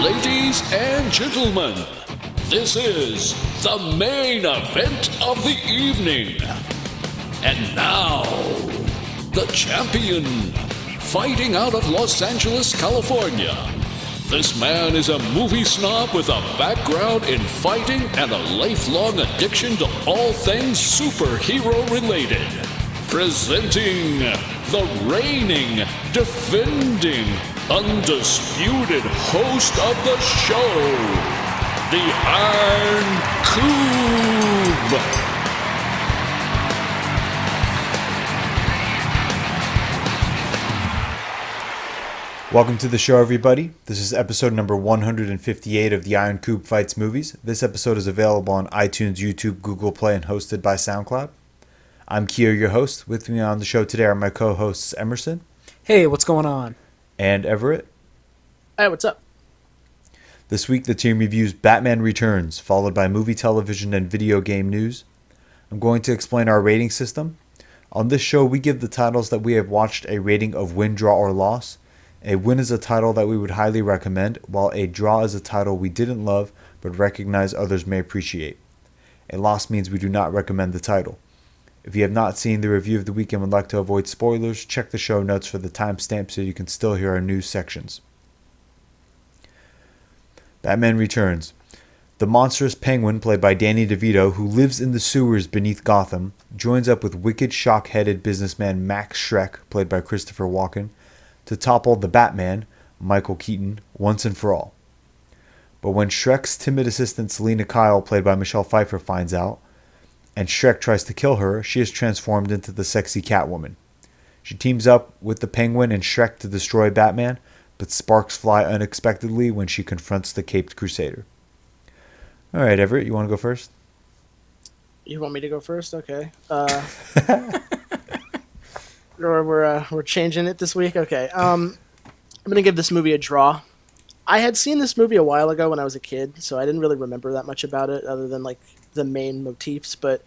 Ladies and gentlemen, this is the main event of the evening. And now, the champion, fighting out of Los Angeles, California. This man is a movie snob with a background in fighting and a lifelong addiction to all things superhero related. Presenting the reigning, defending, undisputed host of the show, the Iron Cube. Welcome to the show, everybody. This is episode number 158 of the Iron Cube Fights Movies. This episode is available on iTunes, YouTube, Google Play, and hosted by SoundCloud. I'm Keo, your host. With me on the show today are my co-hosts Emerson. Hey, what's going on? And Everett. Hey, what's up? This week, the team reviews Batman Returns, followed by movie, television, and video game news. I'm going to explain our rating system. On this show, we give the titles that we have watched a rating of win, draw, or loss. A win is a title that we would highly recommend, while a draw is a title we didn't love but recognize others may appreciate. A loss means we do not recommend the title. If you have not seen the review of the week and would like to avoid spoilers, check the show notes for the timestamp so you can still hear our news sections. Batman Returns. The monstrous Penguin, played by Danny DeVito, who lives in the sewers beneath Gotham, joins up with wicked, shock-headed businessman Max Shreck, played by Christopher Walken, to topple the Batman, Michael Keaton, once and for all. But when Shreck's timid assistant Selina Kyle, played by Michelle Pfeiffer, finds out, and Shreck tries to kill her, she is transformed into the sexy Catwoman. She teams up with the Penguin and Shreck to destroy Batman, but sparks fly unexpectedly when she confronts the caped crusader. Alright, Everett, you want to go first? You want me to go first? Okay. We're changing it this week? Okay. I'm going to give this movie a draw. I had seen this movie a while ago when I was a kid, so I didn't really remember that much about it other than like the main motifs, but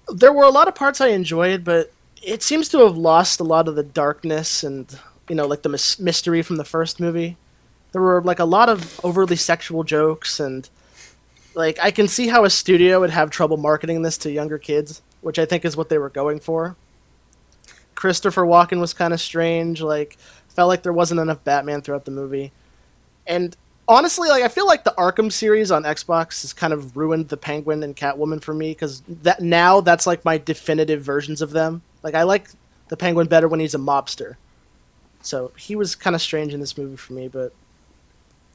there were a lot of parts I enjoyed, but it seems to have lost a lot of the darkness and, you know, like the mystery from the first movie. There were like a lot of overly sexual jokes, and like I can see how a studio would have trouble marketing this to younger kids, which I think is what they were going for. Christopher Walken was kind of strange, like felt like there wasn't enough Batman throughout the movie. And honestly, like I feel like the Arkham series on Xbox has kind of ruined the Penguin and Catwoman for me, because that's like my definitive versions of them. Like I like the Penguin better when he's a mobster. So he was kind of strange in this movie for me, but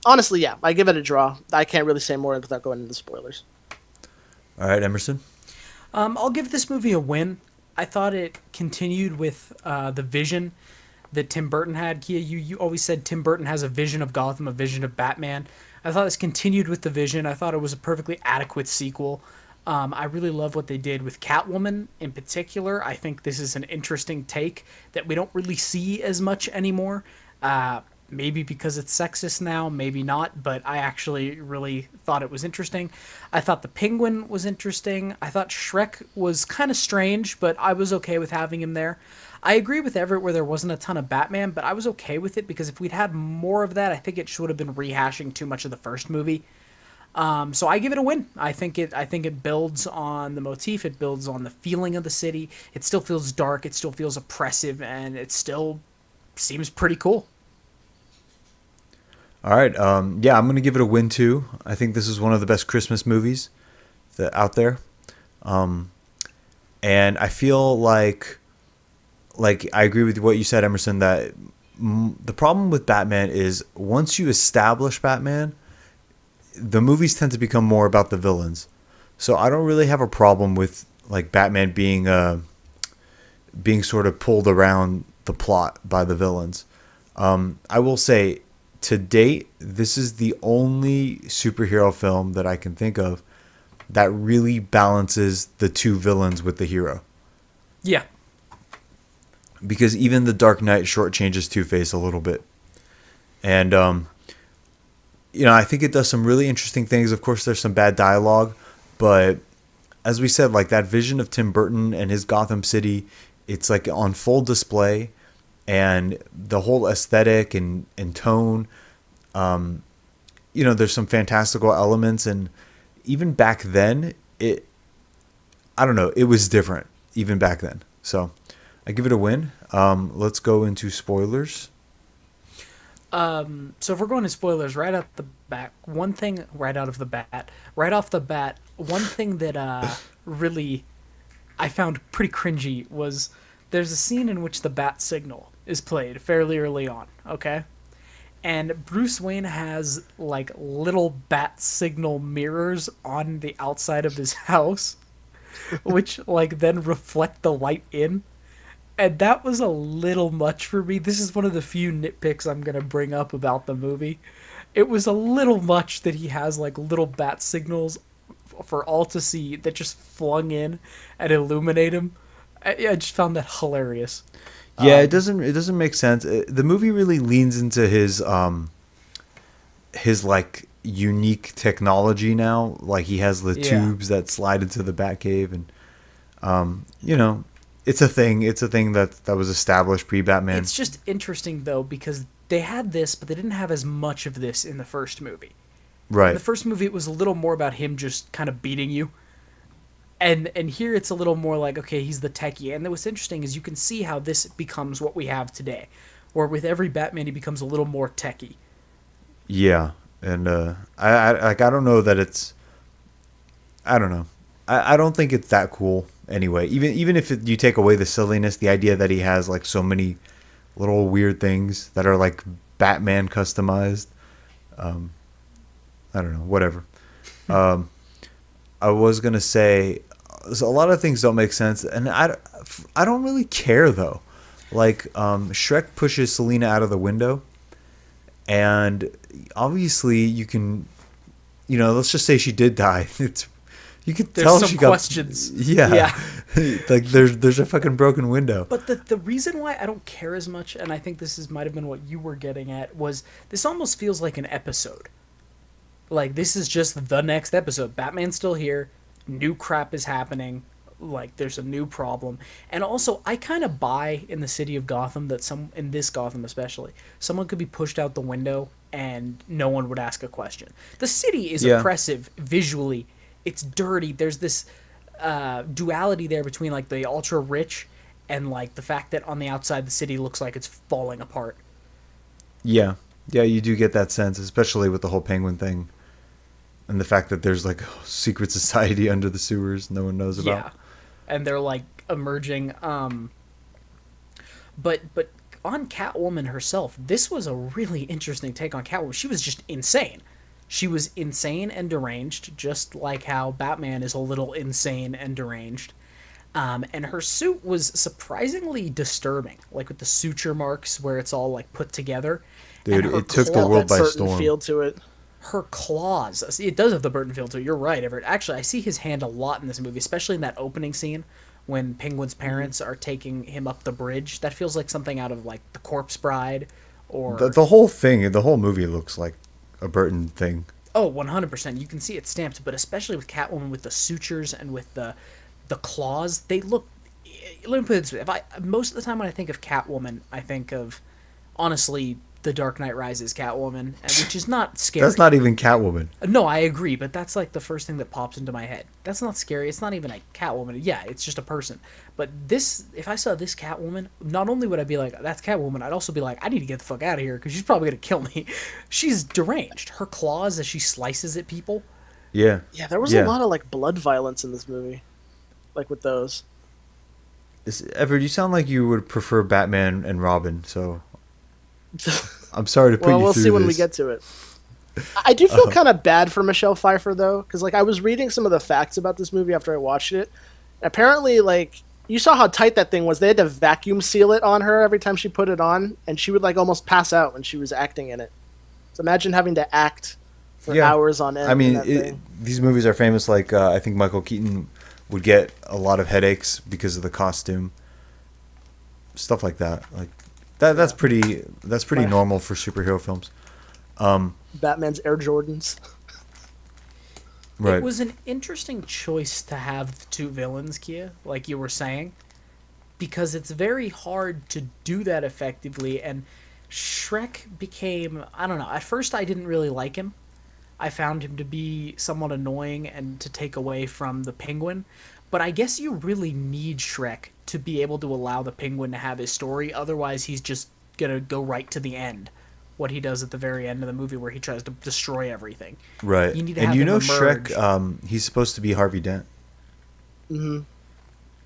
honestly, yeah, I give it a draw. I can't really say more without going into spoilers. All right, Emerson. I'll give this movie a win. I thought it continued with the vision that Tim Burton had. Kia, you always said Tim Burton has a vision of Gotham, a vision of Batman. I thought this continued with the vision. I thought it was a perfectly adequate sequel. I really love what they did with Catwoman in particular. I think this is an interesting take that we don't really see as much anymore. Maybe because it's sexist now, maybe not, but I actually really thought it was interesting. I thought the Penguin was interesting. I thought Shreck was kind of strange, but I was okay with having him there. I agree with Everett where there wasn't a ton of Batman, but I was okay with it because if we'd had more of that, I think it should have been rehashing too much of the first movie. So I give it a win. I think it builds on the motif. It builds on the feeling of the city. It still feels dark. It still feels oppressive, and it still seems pretty cool. All right. Yeah, I'm going to give it a win too. I think this is one of the best Christmas movies out there. And I feel like I agree with what you said, Emerson, that the problem with Batman is once you establish Batman, the movies tend to become more about the villains. So I don't really have a problem with like Batman being sort of pulled around the plot by the villains. I will say, to date, this is the only superhero film that I can think of that really balances the two villains with the hero. Yeah. Because even The Dark Knight shortchanges Two-Face a little bit. And, you know, I think it does some really interesting things. Of course, there's some bad dialogue. But as we said, like that vision of Tim Burton and his Gotham City, it's like on full display. And the whole aesthetic and tone, you know, there's some fantastical elements, and even back then, I don't know, it was different even back then. So I give it a win. Let's go into spoilers. So if we're going to spoilers right off the bat, one thing right off the bat, one thing that really I found pretty cringy was there's a scene in which the bat signal is played fairly early on, okay? And Bruce Wayne has like little bat signal mirrors on the outside of his house, which like then reflect the light in. And that was a little much for me. This is one of the few nitpicks I'm going to bring up about the movie. It was a little much that he has like little bat signals for all to see that just flung in and illuminate him. I just found that hilarious. Yeah, it doesn't make sense. The movie really leans into his like unique technology now. Like he has the tubes that slide into the Batcave, and you know, it's a thing. It's a thing that was established pre-Batman. It's just interesting though because they had this, but they didn't have as much of this in the first movie. Right. In the first movie, it was a little more about him just kind of beating you. And here it's a little more like, okay, he's the techie. And what's interesting is you can see how this becomes what we have today. Where with every Batman, he becomes a little more techie. Yeah. And I don't know that it's... I don't know. I don't think it's that cool anyway. Even if you take away the silliness, the idea that he has like so many little weird things that are like Batman customized. I don't know. Whatever. I was going to say... So a lot of things don't make sense, and I don't really care though. Like Shreck pushes Selina out of the window, and obviously you can, you know, let's just say she did die. You could tell some she questions. Yeah. Like there's a fucking broken window. But the reason why I don't care as much, and I think this might have been what you were getting at, was this almost feels like an episode. Like this is just the next episode. Batman's still here. New crap is happening, like there's a new problem. And also I kind of buy in the city of Gotham that in this Gotham especially, someone could be pushed out the window and no one would ask a question. The city is oppressive visually, it's dirty, there's this duality there between like the ultra rich and like the fact that on the outside the city looks like it's falling apart. Yeah you do get that sense, especially with the whole Penguin thing. And the fact that there's like a secret society under the sewers no one knows about. Yeah, and they're like emerging. But on Catwoman herself, this was a really interesting take on Catwoman. She was just insane. She was insane and deranged, just like how Batman is a little insane and deranged. And her suit was surprisingly disturbing, like with the suture marks where it's all like put together. Dude, it took the world by storm. Feel to it. Her claws. It does have the Burton feel to it. You're right, Everett. Actually, I see his hand a lot in this movie, especially in that opening scene when Penguin's parents are taking him up the bridge. That feels like something out of like The Corpse Bride or... The whole thing, the whole movie looks like a Burton thing. Oh, 100%. You can see it stamped, but especially with Catwoman with the sutures and with the claws, they look... Let me put it this way. Most of the time when I think of Catwoman, I think of, honestly... The Dark Knight Rises Catwoman, which is not scary. That's not even Catwoman. No, I agree, but that's like the first thing that pops into my head. That's not scary. It's not even a Catwoman. Yeah, it's just a person. But this, if I saw this Catwoman, not only would I be like, that's Catwoman, I'd also be like, I need to get the fuck out of here because she's probably going to kill me. She's deranged. Her claws as she slices at people. Yeah. Yeah, there was a lot of like blood violence in this movie. Like with those. Everett, you sound like you would prefer Batman and Robin, so... I'm sorry to put you through this. We'll see when we get to it. I do feel kind of bad for Michelle Pfeiffer, though, because like I was reading some of the facts about this movie after I watched it. Apparently, like, you saw how tight that thing was. They had to vacuum seal it on her every time she put it on, and she would like almost pass out when she was acting in it. So imagine having to act for hours on end. I mean, these movies are famous. Like, I think Michael Keaton would get a lot of headaches because of the costume. Stuff like that. Like, that's pretty normal for superhero films. Batman's Air Jordans. Right. It was an interesting choice to have the two villains, Kia, like you were saying, because it's very hard to do that effectively. And Shreck became, I don't know, at first I didn't really like him, I found him to be somewhat annoying and to take away from the Penguin. But I guess you really need Shreck to be able to allow the Penguin to have his story. Otherwise, he's just going to go right to the end. What he does at the very end of the movie where he tries to destroy everything. Right. You need to and have you him know emerge. Shreck, he's supposed to be Harvey Dent.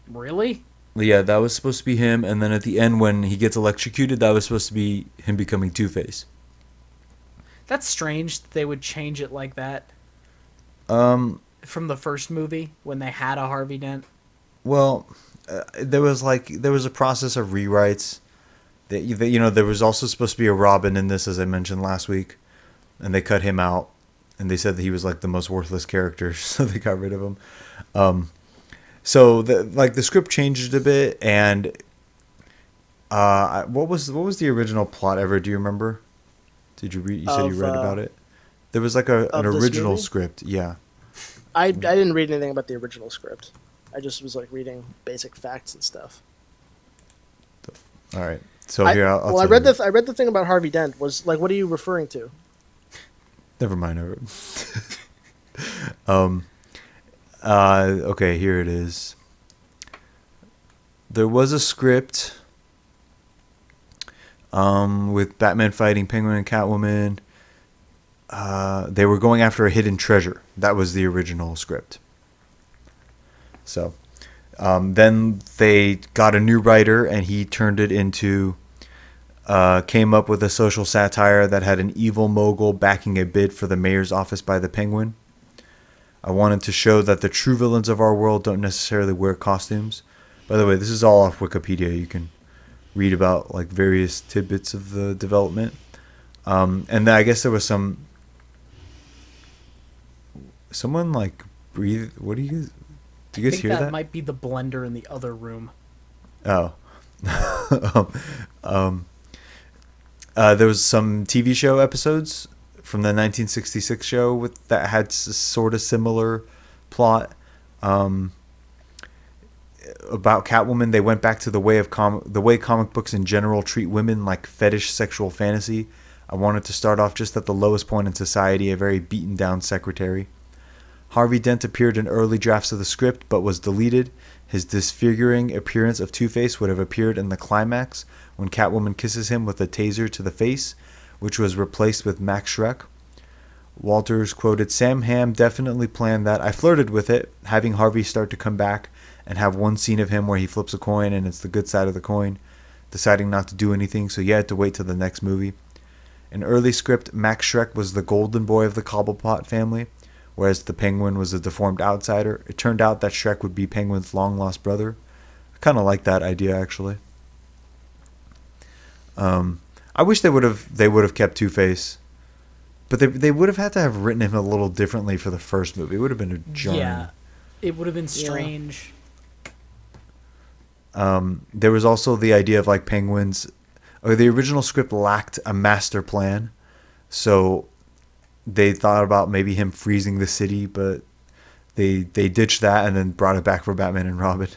Really? Yeah, that was supposed to be him. And then at the end when he gets electrocuted, that was supposed to be him becoming Two-Face. That's strange that they would change it like that. From the first movie when they had a Harvey Dent. Well, there was a process of rewrites. There was also supposed to be a Robin in this, as I mentioned last week, and they cut him out, and they said that he was like the most worthless character, so they got rid of him. So the script changed a bit, and what was the original plot ever? Do you remember? Did you read? You said you read about it. There was like an original script, yeah. I didn't read anything about the original script. I just was like reading basic facts and stuff. All right. So here, I'll I read the thing about Harvey Dent. Was like, what are you referring to? Never mind. Okay, here it is. There was a script with Batman fighting Penguin and Catwoman. They were going after a hidden treasure. That was the original script. So then they got a new writer, and he turned it into, came up with a social satire that had an evil mogul backing a bid for the mayor's office by the Penguin. I wanted to show that the true villains of our world don't necessarily wear costumes. By the way, this is all off Wikipedia. You can read about like various tidbits of the development. And then I guess there was someone like breathe. What do you guys? Do you guys hear that? That might be the blender in the other room. Oh. There was some TV show episodes from the 1966 show that had sort of similar plot. About Catwoman, they went back to the way comic books in general treat women, like fetish sexual fantasy. I wanted to start off just at the lowest point in society, a very beaten down secretary. Harvey Dent appeared in early drafts of the script, but was deleted. His disfiguring appearance of Two-Face would have appeared in the climax when Catwoman kisses him with a taser to the face, which was replaced with Max Shreck. Walters quoted, "Sam Hamm definitely planned that. I flirted with it, having Harvey start to come back and have one scene of him where he flips a coin and it's the good side of the coin, deciding not to do anything, so you had to wait till the next movie." In early script, Max Shreck was the golden boy of the Cobblepot family, whereas the Penguin was a deformed outsider. It turned out that Shreck would be Penguin's long-lost brother. I kind of like that idea, actually. I wish they would have kept Two-Face, but they would have had to have written him a little differently for the first movie. It would have been a jarring. Yeah, it would have been strange. There was also the idea of like Penguins, or the original script lacked a master plan, so they thought about maybe him freezing the city, but they ditched that and then brought it back for Batman and Robin.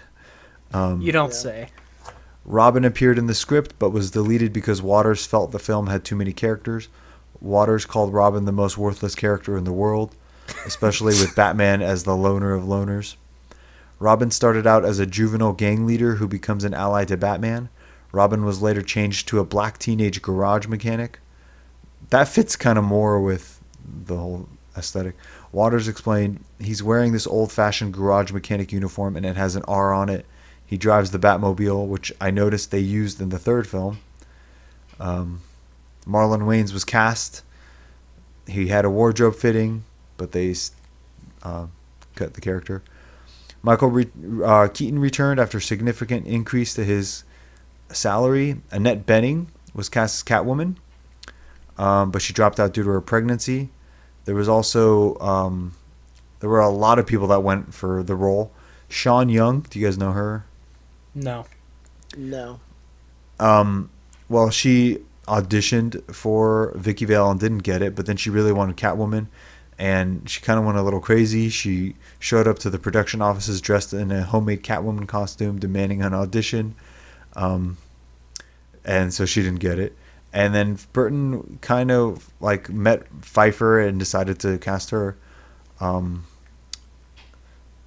You don't say. Robin appeared in the script but was deleted because Waters felt the film had too many characters. Waters called Robin the most worthless character in the world, especially with Batman as the loner of loners. Robin started out as a juvenile gang leader who becomes an ally to Batman. Robin was later changed to a black teenage garage mechanic. That fits kind of more with the whole aesthetic. Waters explained, "He's wearing this old-fashioned garage mechanic uniform and it has an R on it. He drives the Batmobile, which I noticed they used in the third film." Marlon Wayans was cast. He had a wardrobe fitting, but they cut the character. Keaton returned after significant increase to his salary. Annette Bening was cast as Catwoman, but she dropped out due to her pregnancy. There was also there were a lot of people that went for the role. Sean Young, do you guys know her? No. Well, she auditioned for Vicky Vale and didn't get it, but then she really wanted Catwoman, and she kind of went a little crazy. She showed up to the production offices dressed in a homemade Catwoman costume, demanding an audition, and so she didn't get it. And then Burton kind of like met Pfeiffer and decided to cast her.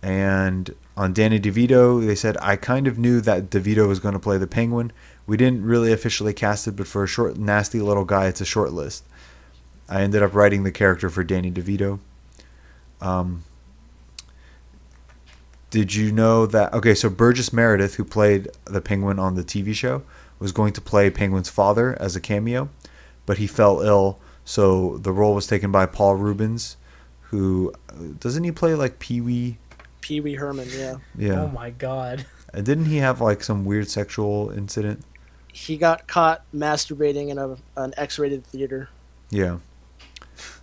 And on Danny DeVito, they said, I kind of knew that DeVito was going to play the Penguin. We didn't really officially cast it, but for a short, nasty little guy, it's a short list. I ended up writing the character for Danny DeVito. Did you know that... Okay, so Burgess Meredith, who played the Penguin on the TV show, was going to play Penguin's father as a cameo, but he fell ill, so the role was taken by Paul Rubens, who... Doesn't he play like Pee-wee? Pee-wee Herman, yeah. Yeah. Oh my god. And didn't he have like some weird sexual incident? He got caught masturbating in an X-rated theater. Yeah.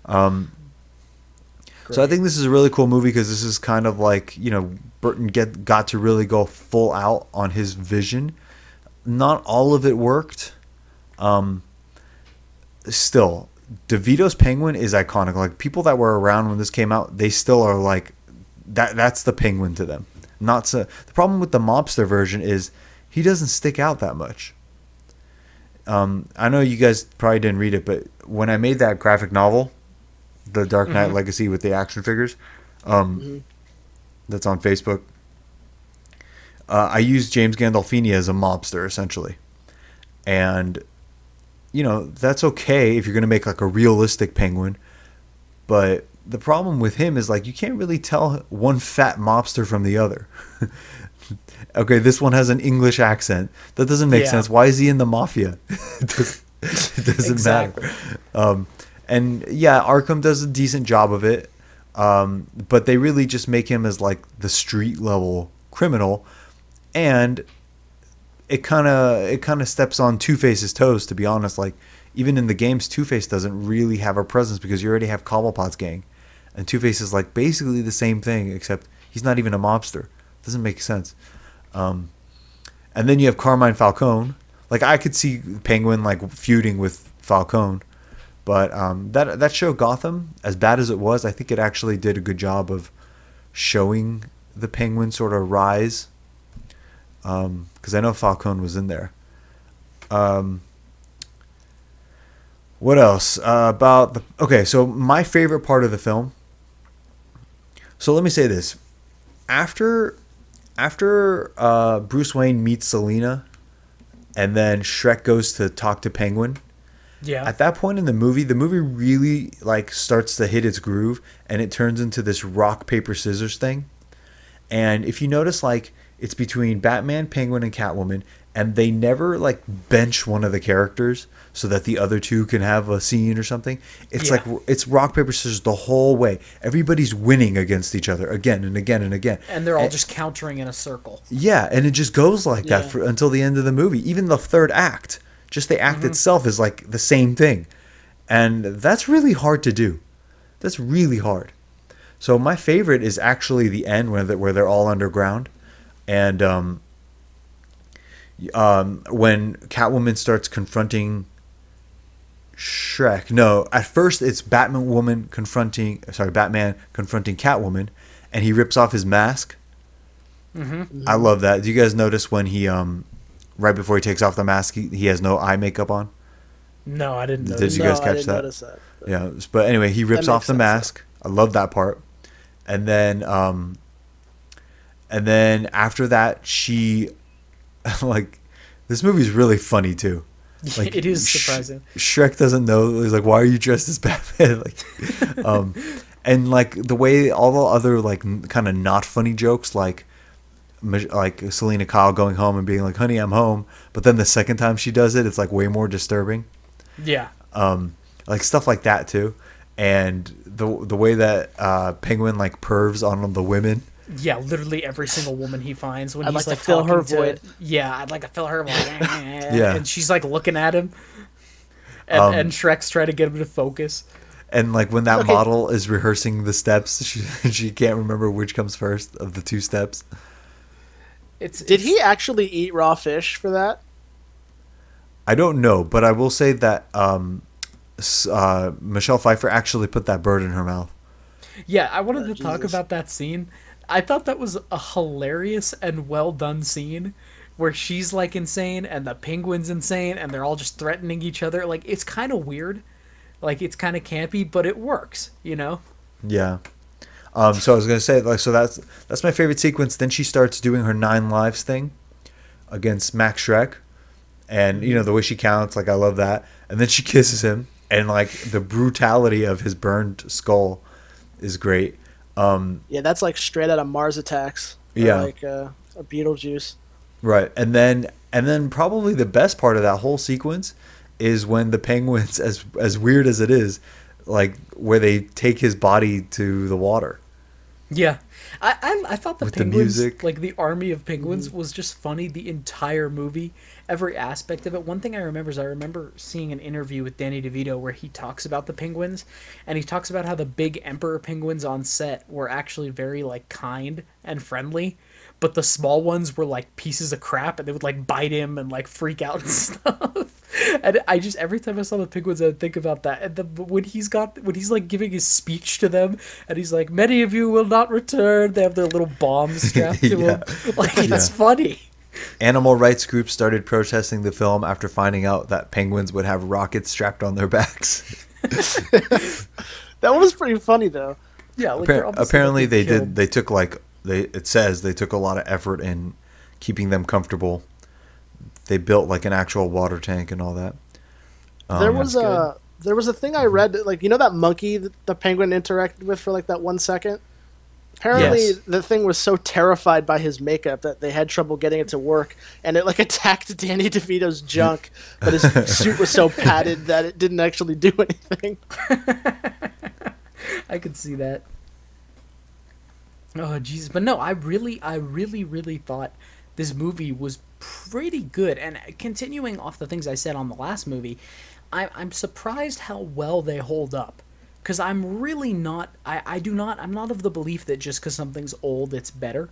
So I think this is a really cool movie because this is kind of like, you know, Burton got to really go full out on his vision. Not all of it worked. Still, DeVito's Penguin is iconic. Like, people that were around when this came out, they still are like, that's the Penguin to them. Not so. The problem with the mobster version is he doesn't stick out that much. I know you guys probably didn't read it, but when I made that graphic novel, The Dark Knight Legacy with the action figures, that's on Facebook, I used James Gandolfini as a mobster, essentially. And, you know, that's okay if you're going to make like a realistic Penguin, but the problem with him is like you can't really tell one fat mobster from the other. Okay, this one has an English accent. That doesn't make sense. Why is he in the Mafia? It doesn't Exactly. matter. And yeah, Arkham does a decent job of it, but they really just make him as like the street level criminal, and it kind of steps on Two-Face's toes, to be honest. Like, even in the games, Two-Face doesn't really have a presence because you already have Cobblepot's gang, and Two-Face is like basically the same thing, except he's not even a mobster. Doesn't make sense. And then you have Carmine Falcone. Like, I could see Penguin like feuding with Falcone, but that show Gotham, as bad as it was, I think it actually did a good job of showing the Penguin sort of rise. Because I know Falcone was in there. What else about the? Okay, so my favorite part of the film. So let me say this: after Bruce Wayne meets Selina, and then Shreck goes to talk to Penguin. Yeah. At that point in the movie really like starts to hit its groove, and it turns into this rock paper scissors thing. And if you notice, like, it's between Batman, Penguin, and Catwoman, and they never like bench one of the characters so that the other two can have a scene or something. It's like it's rock paper scissors the whole way. Everybody's winning against each other again and again and again. And they're all just countering in a circle. Yeah, and it just goes like that until the end of the movie. Even the third act, just the act itself is like the same thing. And that's really hard to do. That's really hard. So my favorite is actually the end where they're all underground. And when Catwoman starts confronting Shreck. No, at first it's Batman confronting Catwoman, and he rips off his mask. I love that. Do you guys notice when he right before he takes off the mask, he has no eye makeup on? No, I didn't notice. Did you guys catch that? Notice that. Yeah, but anyway, he rips off the mask. I love that part. And then after that, she like, this movie's really funny too. Like, it is surprising. Shreck doesn't know. He's like, "Why are you dressed as Batman?" Like, and like the way all the other like kind of not funny jokes, like Selina Kyle going home and being like, "Honey, I'm home," but then the second time she does it, it's like way more disturbing. Yeah. Like stuff like that too, and the way that Penguin like pervs on the women. Yeah, literally every single woman he finds when I'd he's like to fill her void. Yeah, I'd like to fill her void. Yeah, and she's like looking at him, and Shrek's trying to get him to focus. And like when that model is rehearsing the steps, she can't remember which comes first of the two steps. Did he actually eat raw fish for that? I don't know, but I will say that Michelle Pfeiffer actually put that bird in her mouth. Yeah, I wanted to talk about that scene. I thought that was a hilarious and well done scene where she's like insane and the penguin's insane and they're all just threatening each other. Like, it's kind of weird. Like, it's kind of campy, but it works, you know? Yeah. So I was gonna say, like, so that's my favorite sequence. Then she starts doing her 9 lives thing against Max Shreck, and you know the way she counts, like I love that. And then she kisses him, and like the brutality of his burned skull is great. Yeah, that's like straight out of Mars Attacks. Or Yeah. like a Beetlejuice. Right, and then probably the best part of that whole sequence is when the penguins, as weird as it is, like where they take his body to the water. Yeah. I thought the With the penguins, music. like the army of penguins, was just funny the entire movie, every aspect of it. One thing I remember is I remember seeing an interview with Danny DeVito where he talks about the penguins, and he talks about how the big emperor penguins on set were actually very like kind and friendly, but the small ones were like pieces of crap, and they would like bite him and like freak out and stuff. And I just, every time I saw the penguins, I'd think about that. And when he's like giving his speech to them, and he's like, "Many of you will not return." They have their little bombs strapped to Yeah. them. Like, it's funny. Animal rights groups started protesting the film after finding out that penguins would have rockets strapped on their backs. That was pretty funny though. Yeah, like they're obviously Apparently gonna be they killed. did. They took like it says they took a lot of effort in keeping them comfortable. They built like an actual water tank and all that. There was that's a thing I read that, like, you know that monkey that the penguin interacted with for like that 1 second. Apparently, Yes. the thing was so terrified by his makeup that they had trouble getting it to work, and it like attacked Danny DeVito's junk. But his suit was so padded that it didn't actually do anything. I could see that. Oh Jesus! But no, I really thought this movie was pretty good. And continuing off the things I said on the last movie, I'm surprised how well they hold up. Because I'm really not. I'm not of the belief that just because something's old, it's better.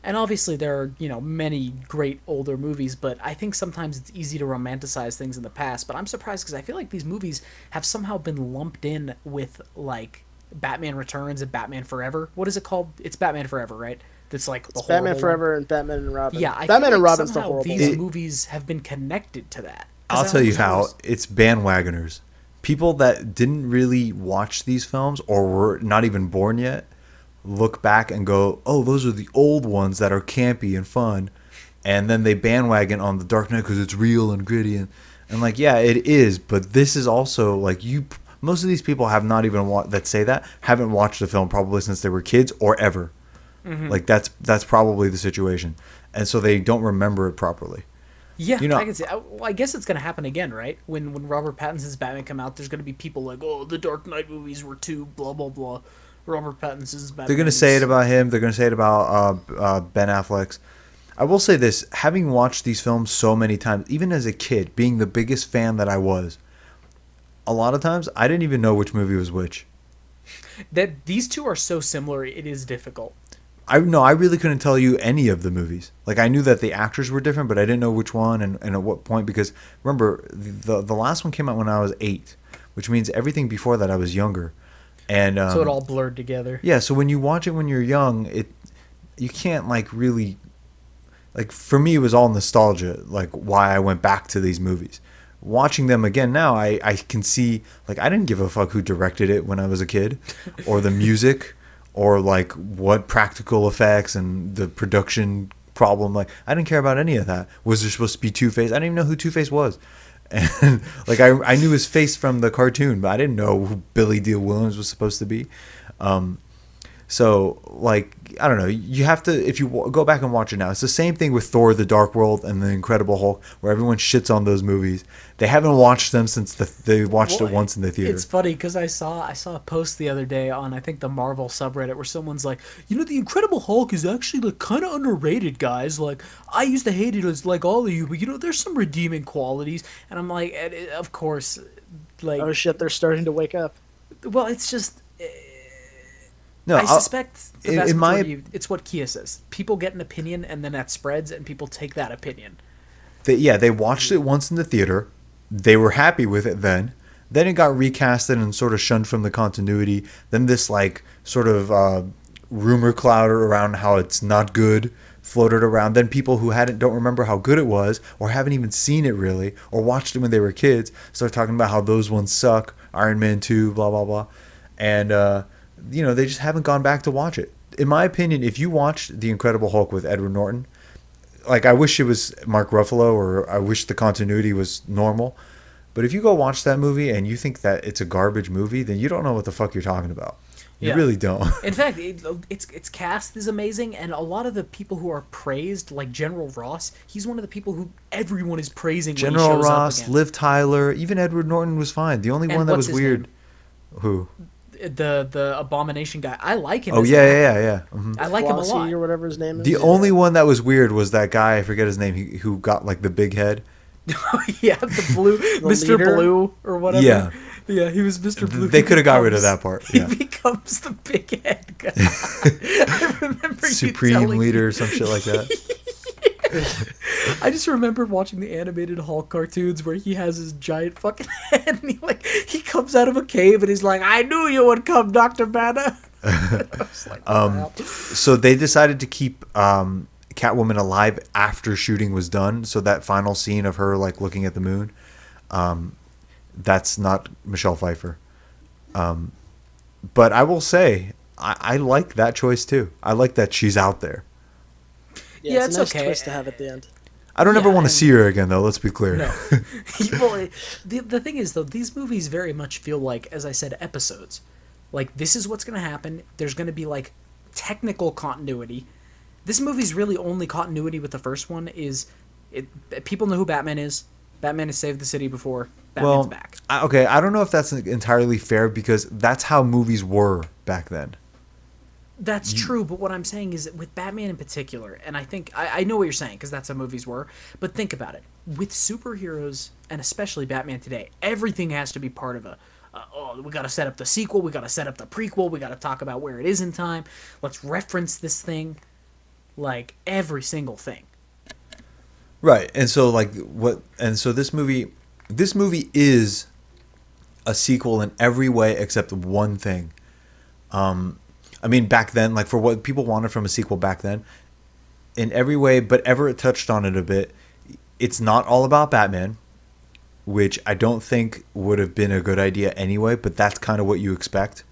And obviously there are, you know, many great older movies, but I think sometimes it's easy to romanticize things in the past. But I'm surprised because I feel like these movies have somehow been lumped in with, like, Batman Returns and Batman Forever. What is it called? It's Batman Forever, right? That's like the Batman horrible Forever one. and Batman and Robin. Yeah, I Batman feel and like Robin's the somehow horrible these one. movies have been connected to that. 'Cause I'll I tell you always how was- it's bandwagoners. People that didn't really watch these films or were not even born yet look back and go, "Oh, those are the old ones that are campy and fun," and then they bandwagon on The Dark Knight because it's real and gritty and like, yeah, it is, but this is also like you. Most of these people have not even that say that haven't watched the film probably since they were kids or ever. Like that's probably the situation, and so they don't remember it properly. Yeah, You know- I can see. Well, I guess it's gonna happen again, right? When Robert Pattinson's Batman come out, there's gonna be people like, "Oh, the Dark Knight movies were too blah blah blah." Robert Pattinson's Batman. They're going to say it about him. They're going to say it about Ben Affleck's. I will say this, having watched these films so many times, even as a kid, being the biggest fan that I was, a lot of times I didn't even know which movie was which. that these two are so similar. It is difficult. I really couldn't tell you any of the movies. Like, I knew that the actors were different, but I didn't know which one and at what point, because remember, the last one came out when I was 8, which means everything before that I was younger. And So it all blurred together. yeah, so when you watch it when you're young, you can't like really, like, for me it was all nostalgia, like why I went back to these movies. Watching them again now, I can see, like, I didn't give a fuck who directed it when I was a kid, or the music, or like what practical effects and the production problem. Like, I didn't care about any of that. Was there supposed to be Two-Face? I didn't even know who Two-Face was. And like I knew his face from the cartoon, but I didn't know who Billy Dee Williams was supposed to be. So, like, I don't know. You have to, if you go back and watch it now, it's the same thing with Thor: The Dark World and The Incredible Hulk, where everyone shits on those movies. They haven't watched them since they watched it once in the theater. It's funny because I saw a post the other day on, I think, the Marvel subreddit where someone's like, you know, the Incredible Hulk is actually like kind of underrated, guys. Like, I used to hate it as like all of you, but you know, there's some redeeming qualities. And I'm like, of course, like, Oh shit, they're starting to wake up. well, it's just. No, I suspect the vast in my- majority, it's what Kia says. People get an opinion, and then that spreads, and people take that opinion. They watched it once in the theater. They were happy with it then. Then it got recasted and sort of shunned from the continuity. Then this, like, sort of rumor cloud around how it's not good floated around. Then people who don't remember how good it was, or haven't even seen it really, or watched it when they were kids, start talking about how those ones suck. Iron Man 2, blah blah blah, and they just haven't gone back to watch it. In my opinion, if you watched The Incredible Hulk with Edward Norton, like I wish it was Mark Ruffalo, or I wish the continuity was normal. But if you go watch that movie and you think that it's a garbage movie, then you don't know what the fuck you're talking about. You really don't. In fact, its cast is amazing, and a lot of the people who are praised, like General Ross, he's one of the people who everyone is praising. General when he shows Ross, up again. Liv Tyler, even Edward Norton was fine. The only one that was weird. Name? Who? The Abomination guy. I like him. Oh yeah. Mm-hmm. I like him a lot. Or whatever his name is. The only one that was weird was that guy. I forget his name. Who got like the big head. Yeah, the blue, Mr. leader? Blue or whatever. Yeah. Yeah, he was Mr. Blue. They could have got rid of that part. Yeah. He becomes the big head guy. I remember Supreme leader or some shit like that. I just remember watching the animated Hulk cartoons where he has his giant fucking head and he comes out of a cave and he's like, "I knew you would come, Dr. Banner." Wow. So they decided to keep Catwoman alive after shooting was done. So that final scene of her like looking at the moon, that's not Michelle Pfeiffer. But I will say I like that choice too. I like that she's out there. Yeah, it's a nice okay. twist to have at the end. I don't ever want to see her again, though. Let's be clear. No. Well, the thing is, though, these movies very much feel like, as I said, episodes. Like, this is what's going to happen. There's going to be, like, technical continuity. This movie's really only continuity with the first one is people know who Batman is. Batman has saved the city before. Batman's back. Okay, I don't know if that's entirely fair because that's how movies were back then. That's true, but what I'm saying is that with Batman in particular, and I think I know what you're saying because that's how movies were, but think about it. With superheroes, and especially Batman today, everything has to be part of we got to set up the sequel, we got to set up the prequel, we got to talk about where it is in time, let's reference this thing, like every single thing. Right, and so this movie is a sequel in every way except one thing. I mean, back then, like for what people wanted from a sequel back then, in every way, but Everett touched on it a bit. It's not all about Batman, which I don't think would have been a good idea anyway, but that's kind of what you expect.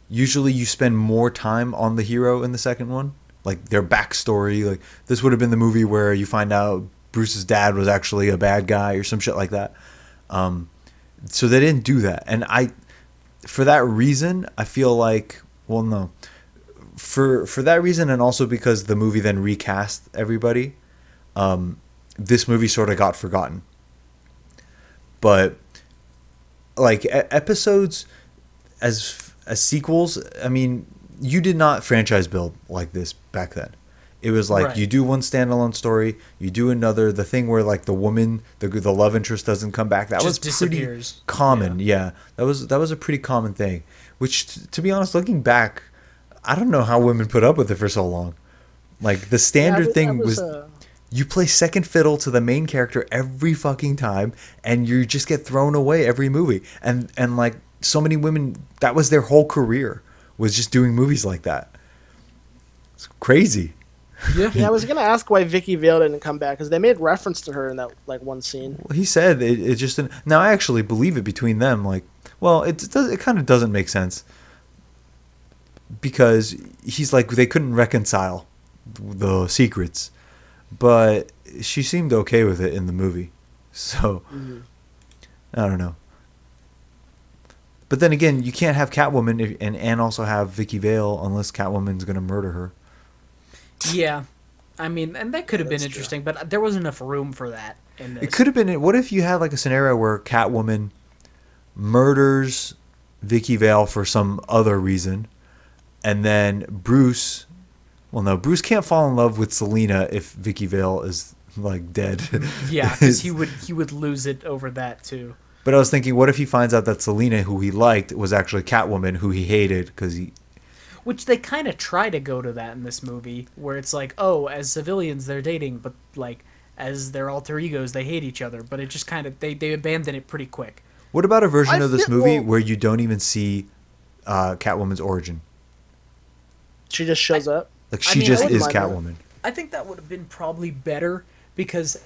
Usually you spend more time on the hero in the second one, like their backstory. Like this would have been the movie where you find out Bruce's dad was actually a bad guy or some shit like that. So they didn't do that. And for that reason, I feel like, well, no. For that reason, and also because the movie then recast everybody, this movie sort of got forgotten. But like episodes as sequels, I mean, you did not franchise build like this back then. It was like you do one standalone story, you do another. The thing where like the woman, the love interest doesn't come back. That was pretty common. Yeah, that was a pretty common thing. Which, to be honest, looking back, I don't know how women put up with it for so long. Like the standard thing was you play second fiddle to the main character every fucking time, and you just get thrown away every movie. And like so many women, that was their whole career, was just doing movies like that. It's crazy. Yeah, I was gonna ask why Vicky Vale didn't come back because they made reference to her in that like one scene. Well, he said it just didn't. Now I actually believe it between them. Like, well, it kind of doesn't make sense because he's like they couldn't reconcile the secrets, but she seemed okay with it in the movie. So I don't know. But then again, you can't have Catwoman and also have Vicky Vale unless Catwoman's gonna murder her. Yeah, I mean, and that could have been interesting, but there wasn't enough room for that in this. It could have been. What if you had like a scenario where Catwoman murders Vicky Vale for some other reason, and then Bruce? Well, no, Bruce can't fall in love with Selina if Vicky Vale is like dead. Yeah, because he would lose it over that too. But I was thinking, what if he finds out that Selina, who he liked, was actually Catwoman, who he hated because he. Which they kind of try to go to that in this movie, where it's like, oh, as civilians they're dating, but like as their alter egos they hate each other. But it just kind of they abandon it pretty quick. What about a version of this movie where you don't even see Catwoman's origin? She just shows up. Like she I mean, just I wouldn't is mind that. Catwoman. I think that would have been probably better because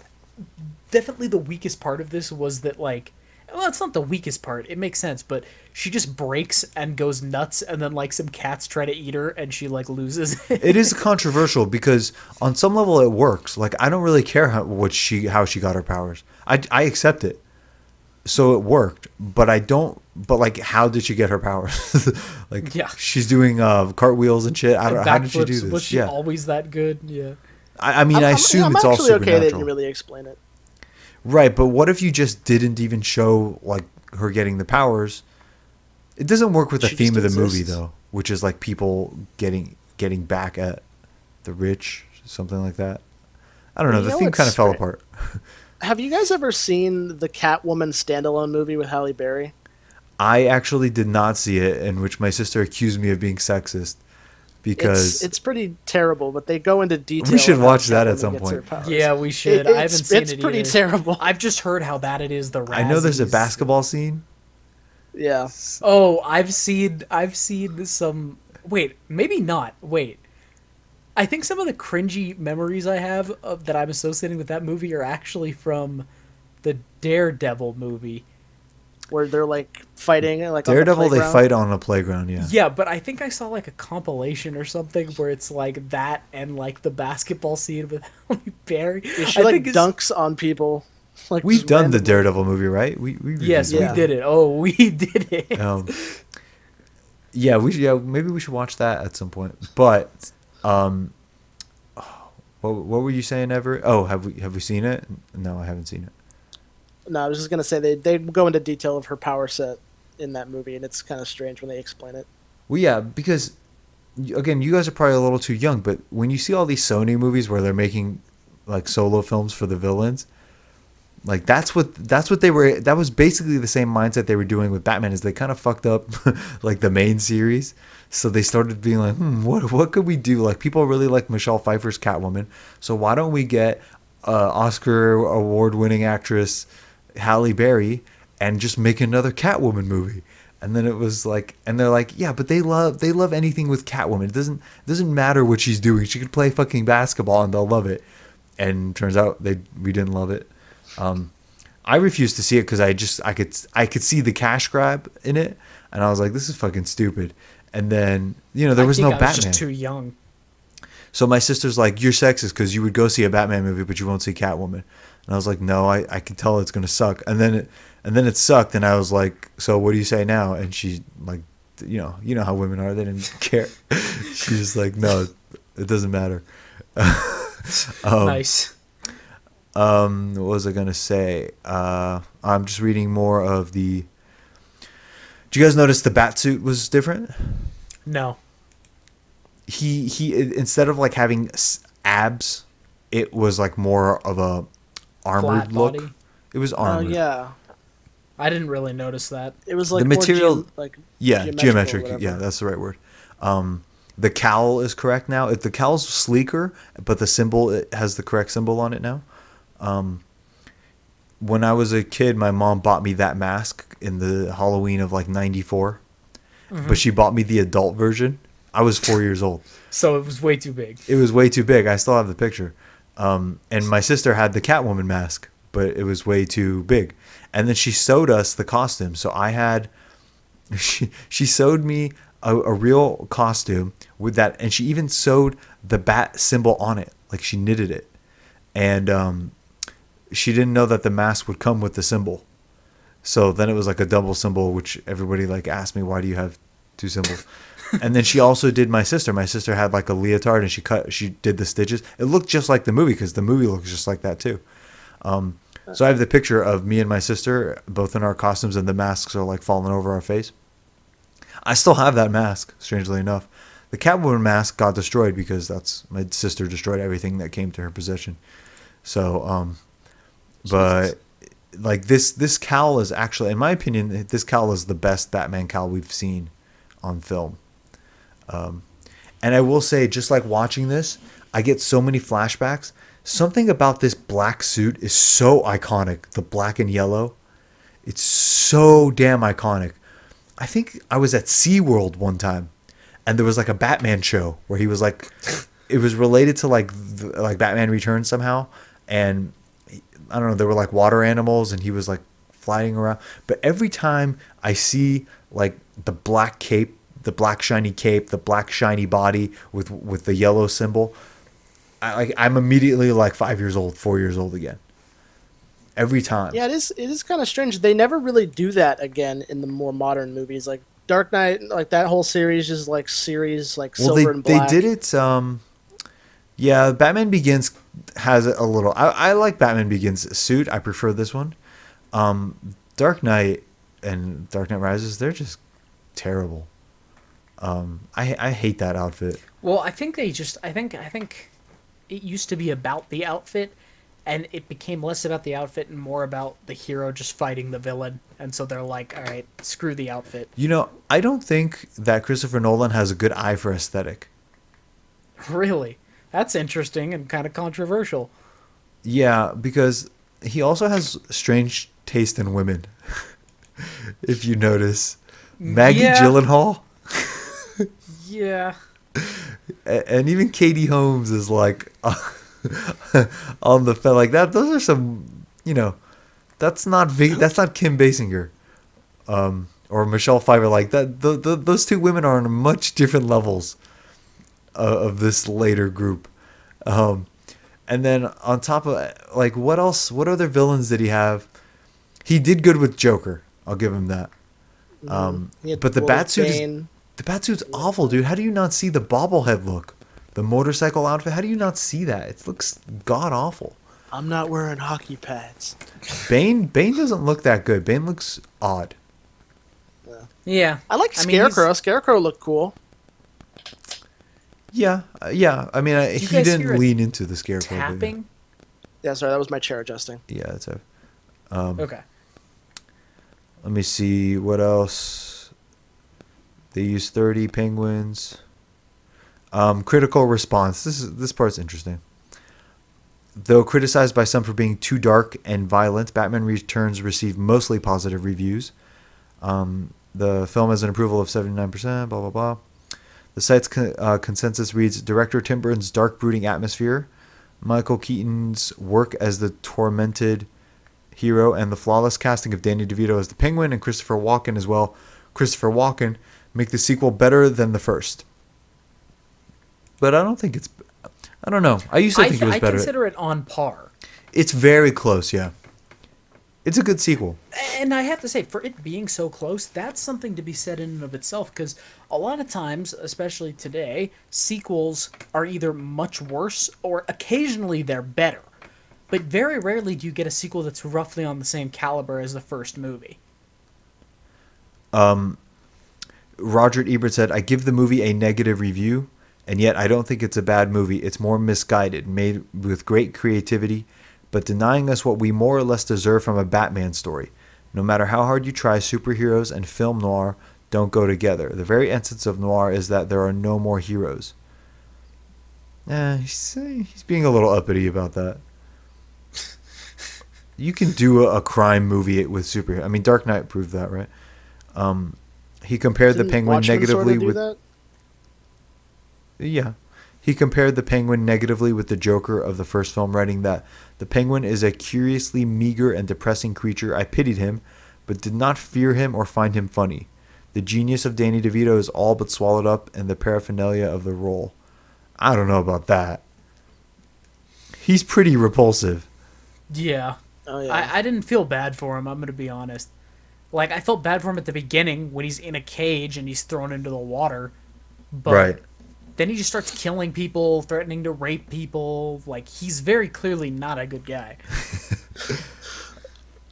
definitely the weakest part of this was that like, well, it's not the weakest part. It makes sense, but she just breaks and goes nuts, and then like some cats try to eat her, and she like loses. It is controversial because on some level it works. Like I don't really care how she got her powers. I accept it. So it worked, but I don't. But like, how did she get her powers? Like, Yeah. she's doing cartwheels and shit. I don't know. How did she do Backflips, this? was she always that good? Yeah. I mean, I assume I'm it's all actually okay they supernatural. didn't really explain it. Right, but what if you just didn't even show like her getting the powers? It doesn't work with the She theme of just the movie exists. though, which is like people getting back at the rich, something like that. I don't know. You The know theme what's kind of fell strange? apart. Have you guys ever seen the Catwoman standalone movie with Halle Berry? I actually did not see it, in which my sister accused me of being sexist because It's pretty terrible, but they go into detail. We should on how watch that at Catwoman some gets her point. powers. Yeah, we should. I haven't seen it's it pretty either. terrible. I've just heard how bad it is. The I know there's a Razzies. basketball scene. Yeah. Oh, I've seen some. Wait, maybe not. Wait, I think some of the cringy memories I have that I'm associating with that movie are actually from the Daredevil movie. Where they're like fighting like Daredevil, on the they playground. fight on a playground. Yeah. Yeah, but I think I saw like a compilation or something where it's like that and like the basketball scene with Halle Berry. She I like think it's- dunks on people. Like We've just done the randomly. Daredevil movie, right? We reviewed Yes, it. we did it. Oh, we did it. Yeah, maybe we should watch that at some point. But what were you saying, Everett? Oh, have we seen it? No, I haven't seen it. No, I was just gonna say they go into detail of her power set in that movie, and it's kind of strange when they explain it. Well, yeah, because again, you guys are probably a little too young, but when you see all these Sony movies where they're making like solo films for the villains, like that's what they were. That was basically the same mindset they were doing with Batman. Is they kind of fucked up like the main series, so they started being like, what could we do? Like people really like Michelle Pfeiffer's Catwoman, so why don't we get Oscar award-winning actress Halle Berry and just make another Catwoman movie? And then it was like, and they're like, yeah, but they love anything with Catwoman. It doesn't matter what she's doing. She could play fucking basketball and they'll love it. And turns out we didn't love it. I refused to see it because I could see the cash grab in it, and I was like, this is fucking stupid. And then there was no I was Batman. just too young. So my sister's like, you're sexist because you would go see a Batman movie, but you won't see Catwoman. And I was like, no, I can tell it's gonna suck. And then it sucked, and I was like, so what do you say now? And she like, you know how women are, they didn't care. She's just like, no, it doesn't matter. Nice. What was I gonna say? I'm just reading more of the. Did you guys notice the bat suit was different? No. He instead of like having abs, it was like more of a armored Flat look. body? It was Oh armored. yeah, I didn't really notice that. it was like The more material- Yeah, geometrical or geometric. whatever. Yeah, that's the right word. The cowl is correct now. The cowl's sleeker, but the symbol, it has the correct symbol on it now. When I was a kid, my mom bought me that mask in the Halloween of like '94, but she bought me the adult version. I was 4 years old. So it was way too big. It was way too big. I still have the picture. And my sister had the Catwoman mask, but it was way too big. And then she sewed us the costume. So I had, she sewed me a real costume with that. And she even sewed the bat symbol on it. Like she knitted it. And she didn't know that the mask would come with the symbol. So then it was like a double symbol, which everybody like asked me, why do you have two symbols? And then she also did my sister. My sister had like a leotard, and she did the stitches. It looked just like the movie because the movie looks just like that too. So I have the picture of me and my sister, both in our costumes, and the masks are like falling over our face. I still have that mask, strangely enough. The Catwoman mask got destroyed because my sister destroyed everything that came to her possession. So, but like this cowl is actually, in my opinion, this cowl is the best Batman cowl we've seen on film. And I will say, just like watching this, I get so many flashbacks. Something about this black suit is so iconic. The black and yellow. It's so damn iconic. I think I was at SeaWorld one time, and there was like a Batman show where he was like it was related to like Batman Returns somehow, and I don't know, there were like water animals and he was like flying around. But every time I see like the black cape, the black shiny cape, the black shiny body with the yellow symbol, I'm immediately like 5 years old, 4 years old again. Every time. Yeah, it is kind of strange. They never really do that again in the more modern movies. Like Dark Knight, like that whole series is like silver and black. They did it. Yeah, Batman Begins has a little. I like Batman Begins suit. I prefer this one. Dark Knight and Dark Knight Rises, they're just terrible. I hate that outfit. Well, I think it used to be about the outfit, and it became less about the outfit and more about the hero just fighting the villain. And so they're like, all right, screw the outfit. You know, I don't think that Christopher Nolan has a good eye for aesthetic. Really? That's interesting and kind of controversial. Yeah, because he also has strange taste in women. If you notice. Maggie Gyllenhaal. Yeah. And even Katie Holmes is like on the like that. Those are some, you know, that's not Kim Basinger, or Michelle Pfeiffer. Like that, those two women are on much different levels of this later group. And then on top of like, what else? What other villains did he have? He did good with Joker. I'll give him that. But the Batsuit's awful, dude. How do you not see the bobblehead look? The motorcycle outfit? How do you not see that? It looks god awful. I'm not wearing hockey pads. Bane doesn't look that good. Bane looks odd. Yeah. I like Scarecrow. Scarecrow looked cool. Yeah. I mean, he didn't lean into the Scarecrow. Tapping? Yeah, sorry, that was my chair adjusting. Yeah, that's it. Okay. Let me see what else. They use 30 penguins. Critical response. This part's interesting. Though criticized by some for being too dark and violent, Batman Returns received mostly positive reviews. The film has an approval of 79%, blah, blah, blah. The site's consensus reads, Director Tim Burton's dark, brooding atmosphere, Michael Keaton's work as the tormented hero, and the flawless casting of Danny DeVito as the Penguin and Christopher Walken as well. Christopher Walken make the sequel better than the first. But I don't think it's... I don't know. I used to think it was better. I consider it on par. It's very close, yeah. It's a good sequel. And I have to say, for it being so close, that's something to be said in and of itself, because a lot of times, especially today, sequels are either much worse or occasionally they're better. But very rarely do you get a sequel that's roughly on the same caliber as the first movie. Roger Ebert said, I give the movie a negative review, and yet I don't think it's a bad movie. It's more misguided, made with great creativity, but denying us what we more or less deserve from a Batman story. No matter how hard you try, superheroes and film noir don't go together. The very essence of noir is that there are no more heroes. He's being a little uppity about that. You can do a crime movie with superheroes. I mean, Dark Knight proved that, right? He compared the Penguin negatively with... That? Yeah. He compared the Penguin negatively with the Joker of the first film, writing that the Penguin is a curiously meager and depressing creature. I pitied him, but did not fear him or find him funny. The genius of Danny DeVito is all but swallowed up in the paraphernalia of the role. I don't know about that. He's pretty repulsive. Yeah. Oh, yeah. I didn't feel bad for him, I'm going to be honest. Like, I felt bad for him at the beginning when he's in a cage and he's thrown into the water. But right. Then he just starts killing people, threatening to rape people. Like, he's very clearly not a good guy.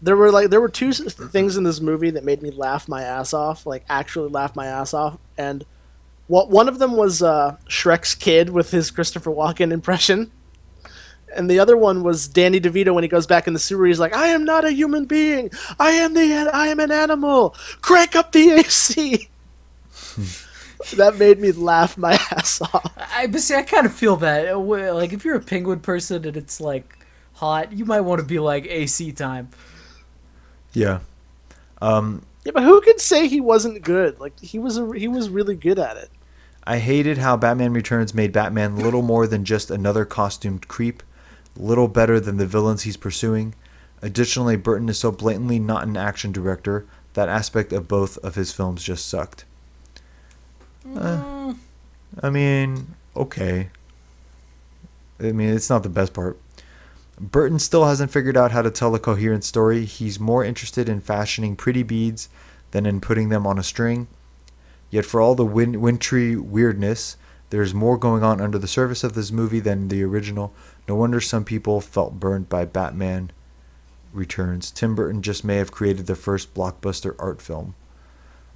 There were two things in this movie that made me laugh my ass off, like actually laugh my ass off. And one of them was Shrek's kid with his Christopher Walken impression. And the other one was Danny DeVito when he goes back in the sewer. He's like, "I am not a human being. I am an animal. Crank up the AC." That made me laugh my ass off. I kind of feel that. Like, if you're a penguin person and it's like hot, you might want to be like AC time. Yeah. Yeah, but who could say he wasn't good? Like, he was really good at it. I hated how Batman Returns made Batman little more than just another costumed creep, little better than the villains he's pursuing. Additionally, Burton is so blatantly not an action director, that aspect of both of his films just sucked. I mean, okay. I mean, it's not the best part. Burton still hasn't figured out how to tell a coherent story. He's more interested in fashioning pretty beads than in putting them on a string. Yet for all the wintry weirdness, there's more going on under the surface of this movie than the original. No wonder some people felt burned by Batman Returns. Tim Burton just may have created the first blockbuster art film.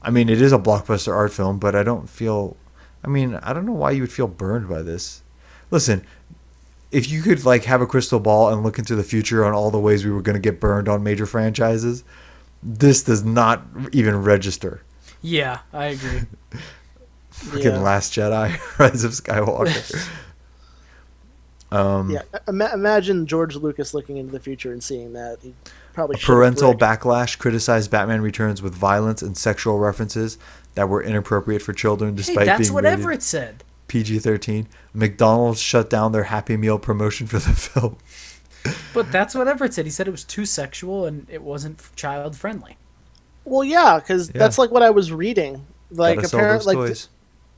I mean, it is a blockbuster art film, but I don't know why you would feel burned by this. Listen, if you could like have a crystal ball and look into the future on all the ways we were going to get burned on major franchises, this does not even register. Yeah, I agree. Freaking Last Jedi, Rise of Skywalker. Imagine George Lucas looking into the future and seeing that. He'd probably parental backlash criticized Batman Returns with violence and sexual references that were inappropriate for children despite that's being what rated Everett said. PG-13. McDonald's shut down their Happy Meal promotion for the film. But that's what Everett said. He said it was too sexual and it wasn't child friendly. Well, yeah, because that's like what I was reading. Like apparently,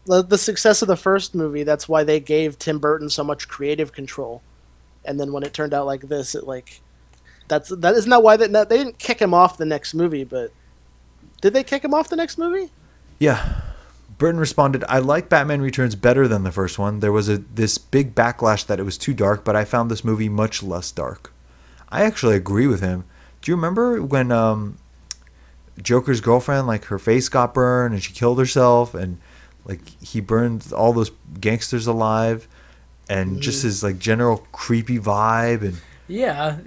like the success of the first movie, that's why they gave Tim Burton so much creative control. And then when it turned out like this, it like that isn't that why they didn't kick him off the next movie, but did they kick him off the next movie? Yeah. Burton responded, "I like Batman Returns better than the first one. There was this big backlash that it was too dark, but I found this movie much less dark." I actually agree with him. Do you remember when Joker's girlfriend, like her face got burned and she killed herself, and like he burned all those gangsters alive, and just his like general creepy vibe? And yeah,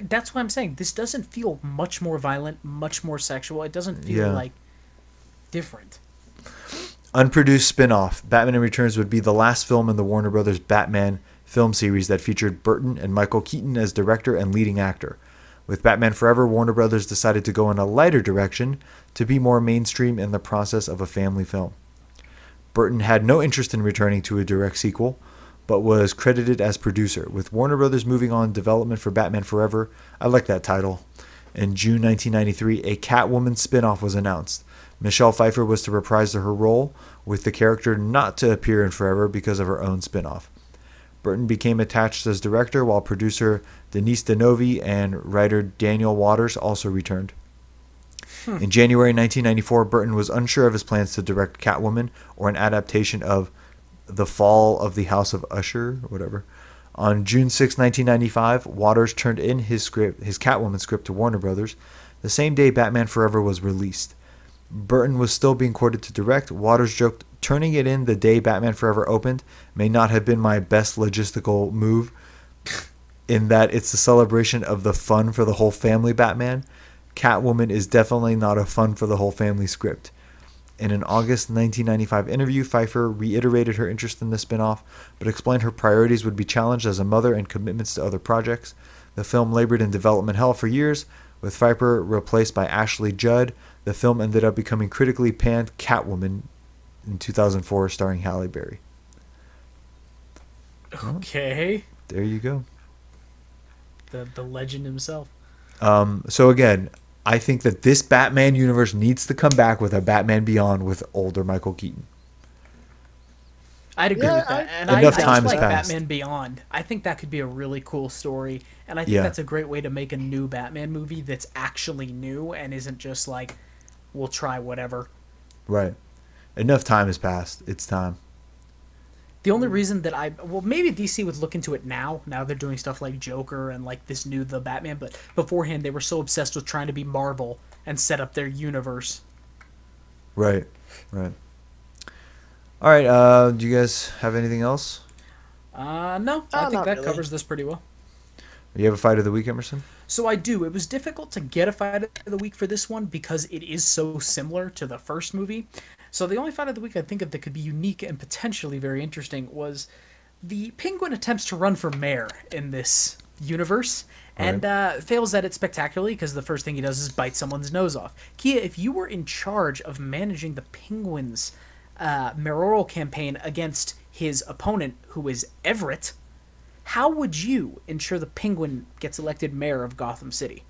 that's what I'm saying. This doesn't feel much more violent, much more sexual. It doesn't feel like different. Unproduced spin-off. Batman Returns would be the last film in the Warner Brothers Batman film series that featured Burton and Michael Keaton as director and leading actor. With Batman Forever, Warner Brothers decided to go in a lighter direction to be more mainstream in the process of a family film. Burton had no interest in returning to a direct sequel, but was credited as producer. With Warner Brothers moving on development for Batman Forever, I like that title. In June 1993, a Catwoman spin-off was announced. Michelle Pfeiffer was to reprise her role, with the character not to appear in Forever because of her own spin-off. Burton became attached as director, while producer Denise Denovi and writer Daniel Waters also returned. In January 1994, Burton was unsure of his plans to direct Catwoman or an adaptation of The Fall of the House of Usher, or whatever. On June 6, 1995, Waters turned in his Catwoman script to Warner Brothers. The same day Batman Forever was released. Burton was still being courted to direct. Waters joked, "Turning it in the day Batman Forever opened may not have been my best logistical move, in that it's a celebration of the fun for the whole family Batman. Catwoman is definitely not a fun for the whole family script." In an August 1995 interview, Pfeiffer reiterated her interest in the spin-off, but explained her priorities would be challenged as a mother and commitments to other projects. The film labored in development hell for years, with Pfeiffer replaced by Ashley Judd. The film ended up becoming critically panned Catwoman in 2004, starring Halle Berry. Okay. There you go. The legend himself. So again, I think that this Batman universe needs to come back with a Batman Beyond with older Michael Keaton. I'd agree with that. And enough I time just has like passed. Batman Beyond. I think that could be a really cool story. And I think that's a great way to make a new Batman movie that's actually new and isn't just like, we'll try whatever. Right. Enough time has passed. It's time. The only reason that maybe DC would look into it now. Now they're doing stuff like Joker and like this new The Batman. But beforehand, they were so obsessed with trying to be Marvel and set up their universe. Right. All right. Do you guys have anything else? No. I think that covers this pretty well. You have a fight of the week, Emerson? So I do. It was difficult to get a fight of the week for this one because it is so similar to the first movie. So the only fight of the week I think of that could be unique and potentially very interesting was the Penguin attempts to run for mayor in this universe and fails at it spectacularly because the first thing he does is bite someone's nose off. Kia, if you were in charge of managing the Penguin's mayoral campaign against his opponent, who is Everette, how would you ensure the Penguin gets elected mayor of Gotham City?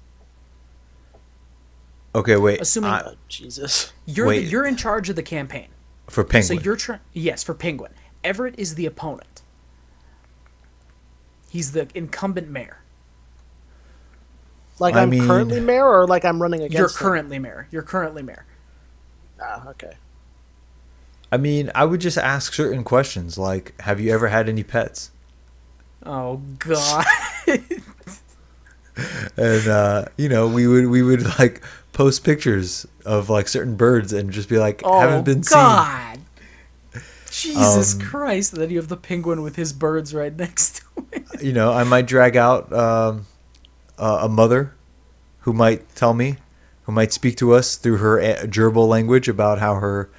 Okay, wait. Assuming Jesus, you're in charge of the campaign for Penguin. So you're yes, for Penguin. Everette is the opponent. He's the incumbent mayor. Like I'm currently mayor, or like I'm running against? You're currently mayor. You're currently mayor. Ah, okay. I mean, I would just ask certain questions, like, have you ever had any pets? Oh God. And we would like post pictures of like certain birds and just be like, haven't been seen. God. Jesus Christ! And then you have the Penguin with his birds right next to it. I might drag out a mother who might tell me, who might speak to us through her gerbil language about how her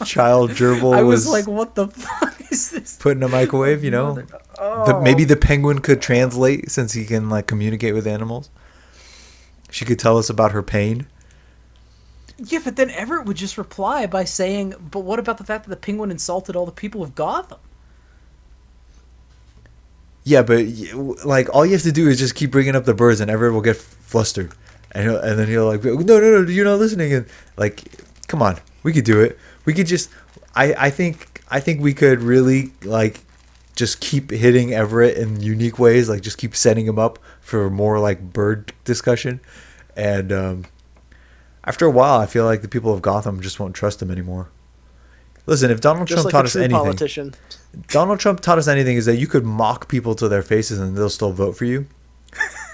child gerbil I was like, what the fuck is this? Put in a microwave, maybe the Penguin could translate since he can like communicate with animals. She could tell us about her pain. Yeah, but then Everette would just reply by saying, but what about the fact that the Penguin insulted all the people of Gotham? Yeah, but like all you have to do is just keep bringing up the birds and Everette will get flustered. And then he'll like, no, you're not listening. And like, come on, we could do it. We could just, I think we could really like just keep hitting Everette in unique ways. Like just keep setting him up for more like bird discussion. And after a while, I feel like the people of Gotham just won't trust him anymore. Listen, if Donald Trump taught us anything, Donald Trump taught us anything is that you could mock people to their faces and they'll still vote for you.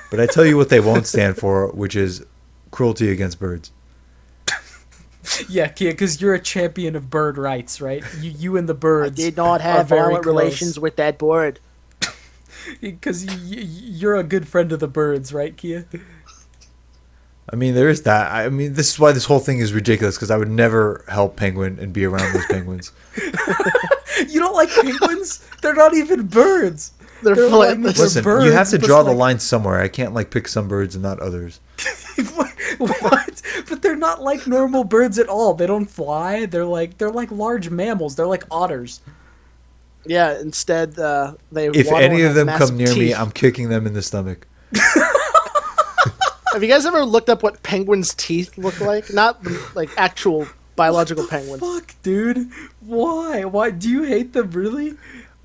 But I tell you what they won't stand for, which is cruelty against birds. Yeah, Kia, because you're a champion of bird rights, right? You and the birds. I did not have violent relations with that bird. Because you're a good friend of the birds, right, Kia? I mean, there is that. I mean, this is why this whole thing is ridiculous, because I would never help Penguin and be around those penguins. You don't like penguins? They're not even birds. They're flightless. Listen, birds, you have to draw the line somewhere. I can't like pick some birds and not others. What? But they're not like normal birds at all. They don't fly. They're like large mammals. They're like otters. Yeah. Instead, they. If any of them come near me, I'm kicking them in the stomach. Have you guys ever looked up what penguins' teeth look like? Not like actual biological penguins. Fuck, dude. Why? Why do you hate them? Really?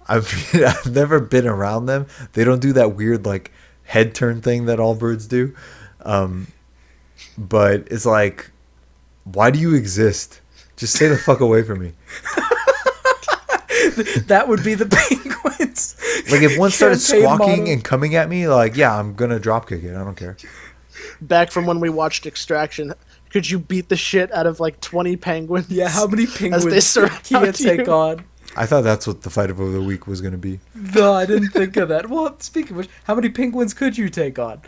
I've never been around them. They don't do that weird like head turn thing that all birds do. But it's like, why do you exist? Just stay the fuck away from me. That would be the penguins. Like if one started squawking and coming at me, like yeah, I'm gonna dropkick it. I don't care. Back from when we watched Extraction, could you beat the shit out of like 20 penguins? Yeah, how many penguins can take on? I thought that's what the fight of the week was going to be. No, I didn't think of that. Well, speaking of which, how many penguins could you take on?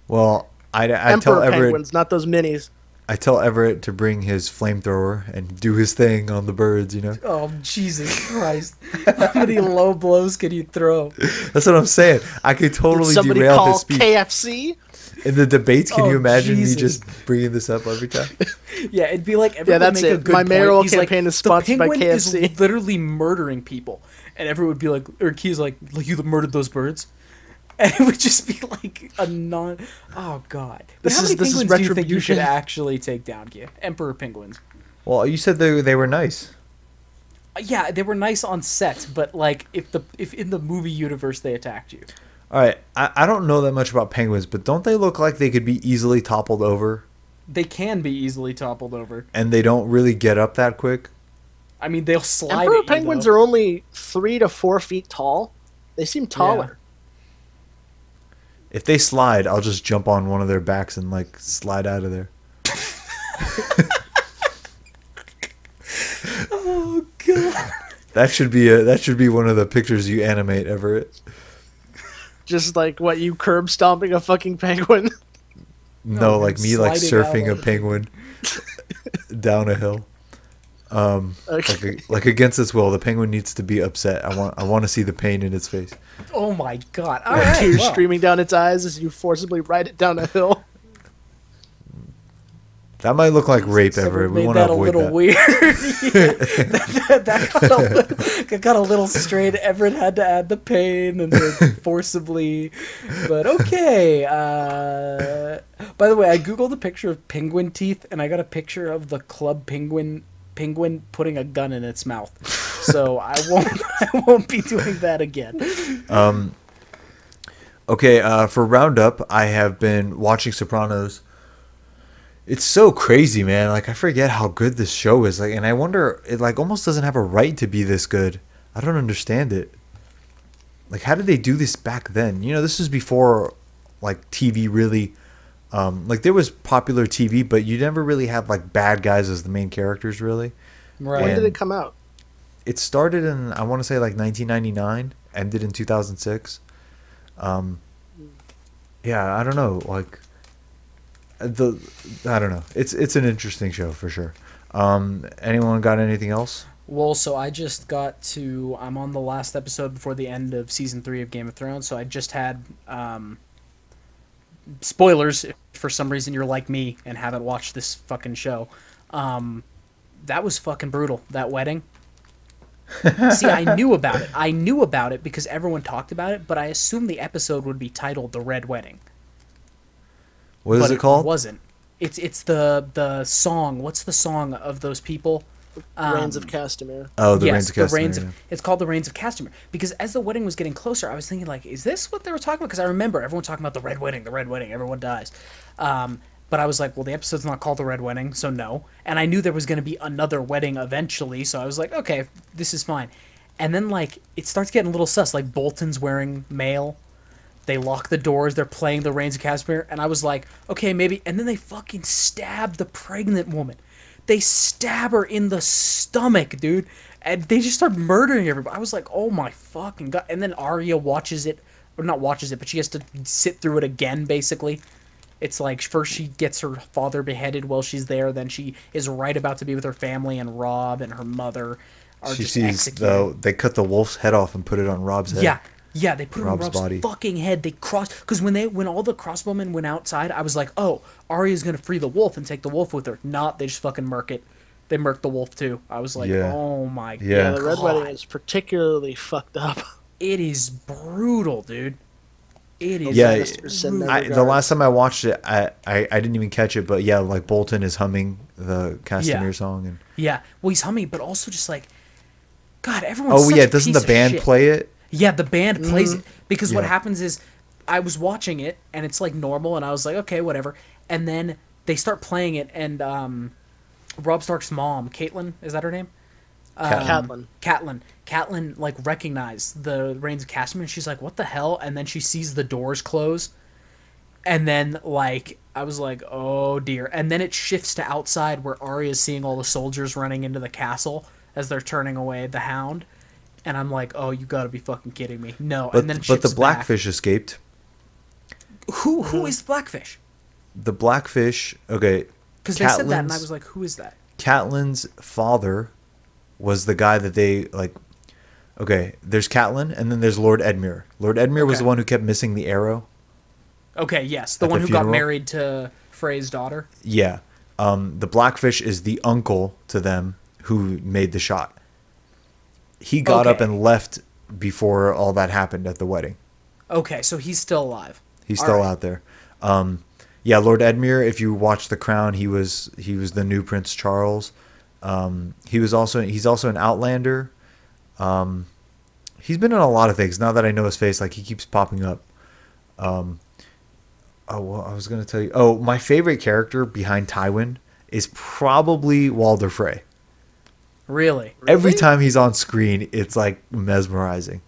Well, I Emperor tell Everette, penguins, not those minis. I tell Everette to bring his flamethrower and do his thing on the birds, Oh, Jesus Christ. How many low blows can you throw? That's what I'm saying. I could totally derail his speech. KFC? In the debates, can you imagine Jesus. me just bringing this up every time? Yeah, it'd be like everyone that's make it. A good My mayoral campaign is sponsored by KFC. The penguin is literally murdering people, and everyone would be like, or Key's like you murdered those birds, and it would just be like a non. Oh God! But how many penguins do you think you should actually take down, Key? Emperor penguins. Well, you said they were nice. Yeah, they were nice on set, but like if in the movie universe they attacked you. All right, I don't know that much about penguins, but don't they look like they could be easily toppled over? They can be easily toppled over. And they don't really get up that quick? I mean, they'll slide Emperor penguins are only 3 to 4 feet tall. They seem taller. Yeah. If they slide, I'll just jump on one of their backs and like slide out of there. Oh God. That should be one of the pictures you animate, Everette. Just like what, you curb stomping a fucking penguin? No, like me like surfing a penguin down a hill. Okay. Like against its will, the penguin needs to be upset. I want to see the pain in its face. Oh my God! All right, tears streaming down its eyes as you forcibly ride it down a hill. That might look like rape, Everett. We want to avoid that. Weird. Yeah, that got a little straight. Everett had to add the pain and then forcibly, but okay. By the way, I googled a picture of penguin teeth, and I got a picture of the club penguin putting a gun in its mouth. So I won't be doing that again. Okay, for Roundup, I have been watching Sopranos. It's so crazy, man. Like, I forget how good this show is. Like, and I wonder, it like almost doesn't have a right to be this good. I don't understand it. Like, how did they do this back then? You know, this is before like TV really. Like, there was popular TV, but you never really have like bad guys as the main characters, really. Right. When did it come out? It started in, I want to say, like 1999, ended in 2006. Yeah, I don't know. Like, I don't know. It's an interesting show for sure. Anyone got anything else? Well, so I just got to. I'm on the last episode before the end of season 3 of Game of Thrones. So I just had spoilers. If for some reason you're like me and haven't watched this fucking show, that was fucking brutal. That wedding. See, I knew about it. I knew about it because everyone talked about it, but I assumed the episode would be titled "The Red Wedding." What is it called? It wasn't. It's the song. What's the song of those people? Reigns of Castamere. Oh, the Reigns of Castamere. It's called the Reigns of Castamere because as the wedding was getting closer, I was thinking like, is this what they were talking about? Because I remember everyone talking about the Red Wedding, everyone dies. But I was like, well, the episode's not called the Red Wedding, so no. And I knew there was going to be another wedding eventually, so I was like, okay, this is fine. And then like it starts getting a little sus. Like Bolton's wearing mail. They lock the doors. They're playing the Reigns of Castamere, and I was like, okay, maybe. And then they fucking stab the pregnant woman. They stab her in the stomach, dude, and they just start murdering everybody. I was like, oh my fucking god. And then Arya watches it, or not watches it, but she has to sit through it again, basically. It's like first she gets her father beheaded while she's there, then she is right about to be with her family, and Rob and her mother are She just sees executed. though they cut the wolf's head off and put it on Rob's head. Yeah, they put it on Rob's Rob's body. fucking head. They crossed because when all the crossbowmen went outside, I was like, oh, Arya's gonna free the wolf and take the wolf with her. Not, they just fucking murk it. They murk the wolf too. I was like, Yeah. oh my god. Yeah. The Red Wedding is particularly fucked up. It is brutal, dude. It is. Yeah, brutal. the last time I watched it, I didn't even catch it, but yeah, like Bolton is humming the Castamere Yeah. song, and Yeah, well, he's humming, but also just like, God, everyone's such yeah, a doesn't piece the of band shit. play it? Yeah, the band plays it because what Yeah. happens is I was watching it and it's like normal and I was like, okay, whatever. And then they start playing it and Rob Stark's mom, Caitlin, is that her name? Catelyn like recognized the Reigns of Castamere and she's like, what the hell? And then she sees the doors close. And then like I was like, oh dear. And then it shifts to outside where Arya's seeing all the soldiers running into the castle as they're turning away the Hound. And I'm like, oh, you gotta be fucking kidding me. No. But, and then it but the shifts Blackfish escaped. back. Who is Blackfish? The Blackfish, okay. Because they said that and I was like, who is that? Catelyn's father was the guy that they like. Okay, there's Catelyn, and then there's Lord Edmure. Lord Edmure was Okay. the one who kept missing the arrow. Okay, yes, the At one the who got funeral? married to Frey's daughter. Yeah. The Blackfish is the uncle to them who made the shot. He got up Okay. and left before all that happened at the wedding. Okay, so he's still alive. He's All still right. out there. Yeah, Lord Edmure, if you watch The Crown, he was the new Prince Charles. He's also an Outlander. He's been in a lot of things. Now that I know his face, like he keeps popping up. Oh, well, I was gonna tell you. Oh, my favorite character behind Tywin is probably Walder Frey. Really? Every time he's on screen, it's like mesmerizing.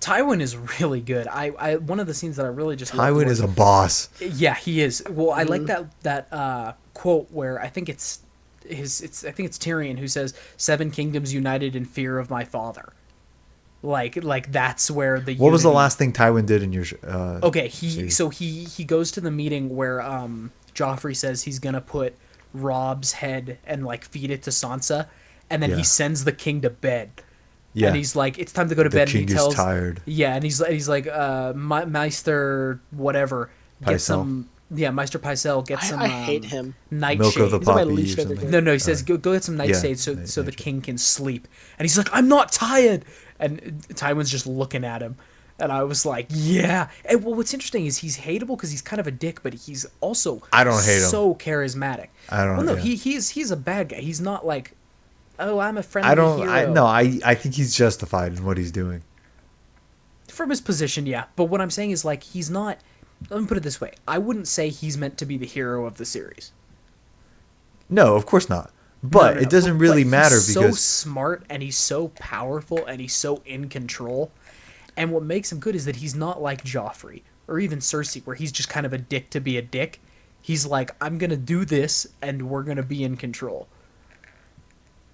Tywin is really good. I one of the scenes that I really just loved Tywin was- is a boss. Yeah, he is. Well, I like that quote where I think it's Tyrion who says 7 kingdoms united in fear of my father. Like that's where the What was the unity- last thing Tywin did in your? Okay, series? he goes to the meeting where Joffrey says he's gonna put Rob's head and like feed it to Sansa, and then Yeah. he sends the king to bed. Yeah. And he's like, it's time to go to The bed. king And he is tells, tired. Yeah, and he's like, Meister whatever, get Pycelle. some. Yeah, Meister Pycelle gets some. I hate him. Milk Nightshade. of the He's my poppy least or favorite something. No, he says go get some nightshade so the nightshade. king can sleep. And he's like, I'm not tired. And Tywin's just looking at him. And I was like, yeah. And well, what's interesting is he's hateable because he's kind of a dick, but he's also I don't hate him. so charismatic. I don't. Well, no, yeah. he's a bad guy. He's not like, oh, I'm a friendly I don't. hero. I think he's justified in what he's doing. From his position, yeah. But what I'm saying is like he's not. Let me put it this way: I wouldn't say he's meant to be the hero of the series. No, of course not. But No. it doesn't really matter he's because so smart and he's so powerful and he's so in control. And what makes him good is that he's not like Joffrey or even Cersei, where he's just kind of a dick to be a dick. He's like, I'm gonna do this, and we're gonna be in control.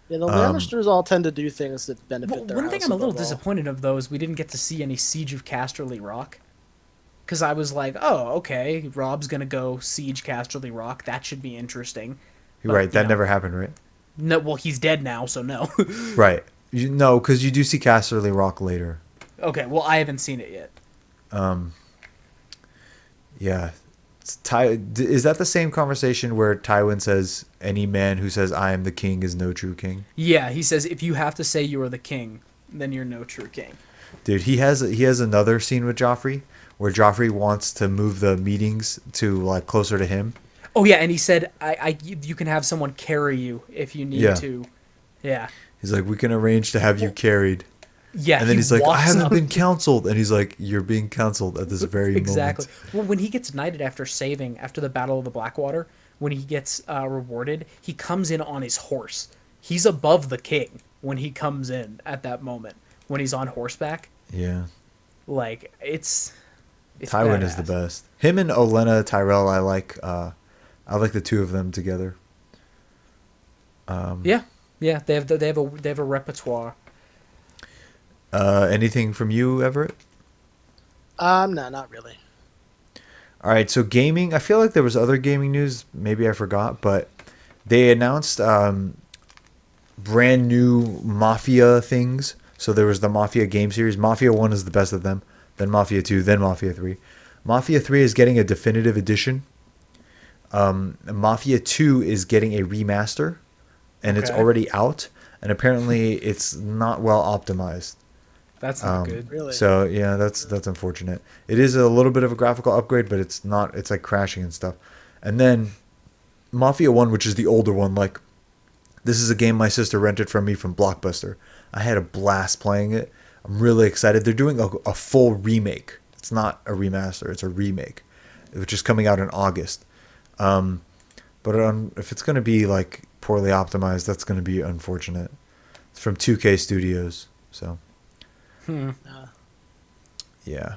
Yeah, the Lannisters all tend to do things that benefit Well, their one house thing I'm a little above all. disappointed of though is we didn't get to see any Siege of Casterly Rock. Because I was like, oh, okay, Rob's gonna go siege Casterly Rock. That should be interesting. But, right, you that know, never happened, right? No, well, he's dead now, so no. Right. No, because you do see Casterly Rock later. Okay, well, I haven't seen it yet. Yeah. Is that the same conversation where Tywin says, any man who says I am the king is no true king? Yeah, he says if you have to say you are the king, then you're no true king. Dude, he has another scene with Joffrey where Joffrey wants to move the meetings to like closer to him. Oh yeah, and he said you can have someone carry you if you need Yeah. to. Yeah. He's like, we can arrange to have you carried. Yeah. And then he's like, I walks haven't up- been counseled. And he's like, you're being counseled at this very Exactly. moment. Well, when he gets knighted after the Battle of the Blackwater, when he gets rewarded, he comes in on his horse. He's above the king when he comes in at that moment when he's on horseback. Yeah. Like it's Tywin is the badass. best. Him and Olenna Tyrell, I like the two of them together. Yeah, yeah. They have a repertoire. Anything from you, Everett? No, not really. All right, so gaming. I feel like there was other gaming news. Maybe I forgot, but they announced brand new Mafia things. So there was the Mafia game series. Mafia 1 is the best of them. Then Mafia 2, then Mafia 3. Mafia 3 is getting a definitive edition. Mafia 2 is getting a remaster, and it's Okay. already out. And apparently, it's not well optimized. That's not good. Really? So yeah, that's unfortunate. It is a little bit of a graphical upgrade, but it's not. It's like crashing and stuff. And then Mafia 1, which is the older one, like this is a game my sister rented from me from Blockbuster. I had a blast playing it. I'm really excited. They're doing a full remake. It's not a remaster. It's a remake, which is coming out in August. But if it's going to be like poorly optimized, that's going to be unfortunate. It's from 2K Studios, so yeah.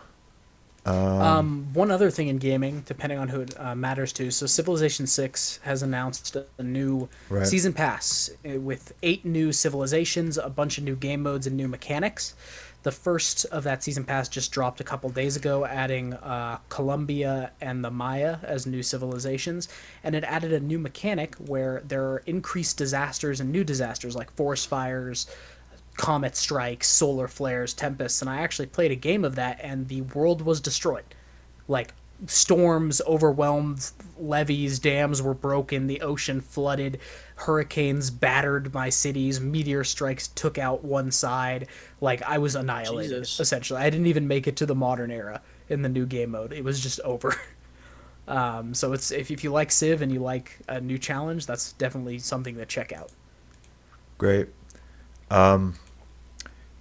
One other thing in gaming, depending on who it matters to. So Civilization 6 has announced a new Right. season pass with 8 new civilizations, a bunch of new game modes, and new mechanics. The first of that season pass just dropped a couple days ago, adding Colombia and the Maya as new civilizations. And it added a new mechanic where there are increased disasters and new disasters like forest fires, comet strikes, solar flares, tempests, and I actually played a game of that, and the world was destroyed. Like, storms overwhelmed levees, dams were broken, the ocean flooded, hurricanes battered my cities, meteor strikes took out one side. Like, I was annihilated, Jesus. essentially. I didn't even make it to the modern era in the new game mode. It was just over. So it's if you like Civ and you like a new challenge, that's definitely something to check out. Great.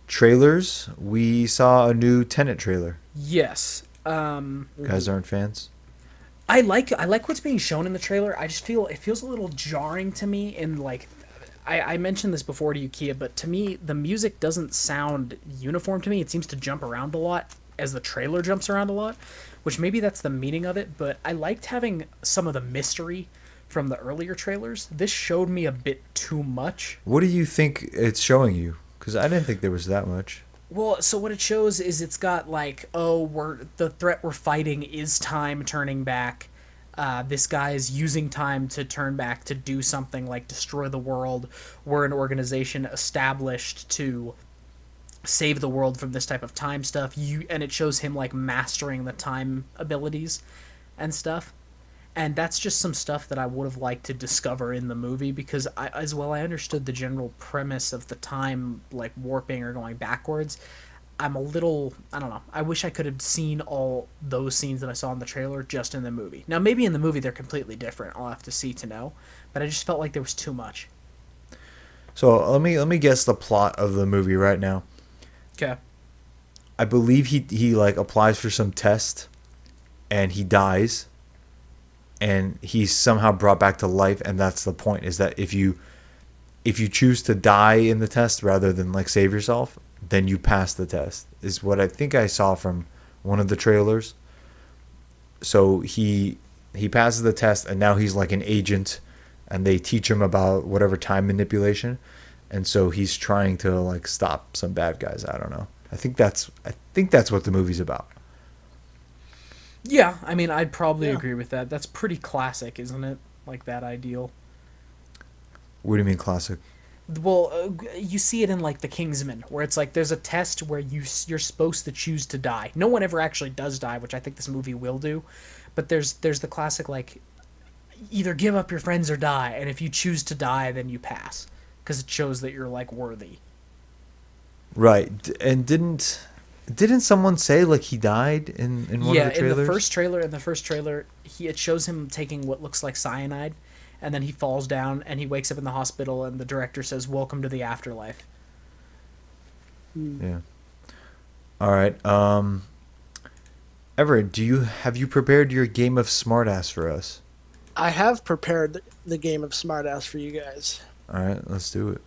Trailers. We saw a new Tenet trailer. Yes. You guys aren't fans? I like what's being shown in the trailer. I just feel it feels a little jarring to me. And like, I mentioned this before to you, Kia, but to me the music doesn't sound uniform to me. It seems to jump around a lot as the trailer jumps around a lot, which maybe that's the meaning of it. But I liked having some of the mystery from the earlier trailers. This showed me a bit too much. What do you think it's showing you? Because I didn't think there was that much. Well, so what it shows is it's got like, oh, the threat we're fighting is time turning back. This guy is using time to turn back to do something like destroy the world. We're an organization established to save the world from this type of time stuff. And it shows him like mastering the time abilities and stuff. And that's just some stuff that I would have liked to discover in the movie, because I understood the general premise of the time, like, warping or going backwards. I'm a little, I don't know, I wish I could have seen all those scenes that I saw in the trailer just in the movie. Now, maybe in the movie they're completely different. I'll have to see to know. But I just felt like there was too much. So let me guess the plot of the movie right now. Okay. I believe he like applies for some test, and he dies, and he's somehow brought back to life, and that's the point, is that if you choose to die in the test rather than like save yourself, then you pass the test, is what I think I saw from one of the trailers. So he passes the test, and now he's like an agent, and they teach him about whatever time manipulation, and so he's trying to like stop some bad guys. I don't know. I think that's what the movie's about. Yeah, I mean, I'd probably agree with that. That's pretty classic, isn't it? Like, that ideal. What do you mean classic? Well, you see it in, like, The Kingsman, where it's like there's a test where you're supposed to choose to die. No one ever actually does die, which I think this movie will do. But there's the classic, like, either give up your friends or die, and if you choose to die, then you pass, because it shows that you're, like, worthy. Right, and didn't someone say like he died in one of the trailers? Yeah, in the first trailer, it shows him taking what looks like cyanide, and then he falls down and he wakes up in the hospital, and the director says, "Welcome to the afterlife." Yeah. All right. Everett, have you prepared your game of smartass for us? I have prepared the game of smartass for you guys. All right, let's do it.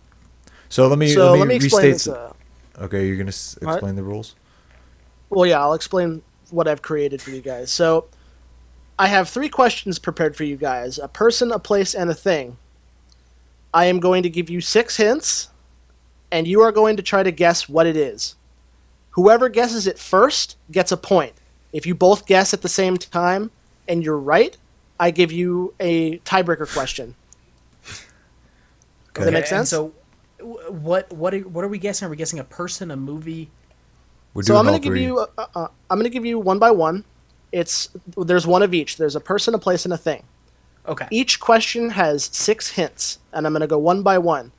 So let me explain restate. this. Okay, you're gonna explain the rules. Well, yeah, I'll explain what I've created for you guys. So, I have 3 questions prepared for you guys: a person, a place, and a thing. I am going to give you 6 hints, and you are going to try to guess what it is. Whoever guesses it first gets a point. If you both guess at the same time and you're right, I give you a tiebreaker question. Does that make sense? And so, what are we guessing? Are we guessing a person, a movie? So I'm going to give you one by one. There's one of each. There's a person, a place, and a thing. Okay. Each question has 6 hints, and I'm going to go one by one,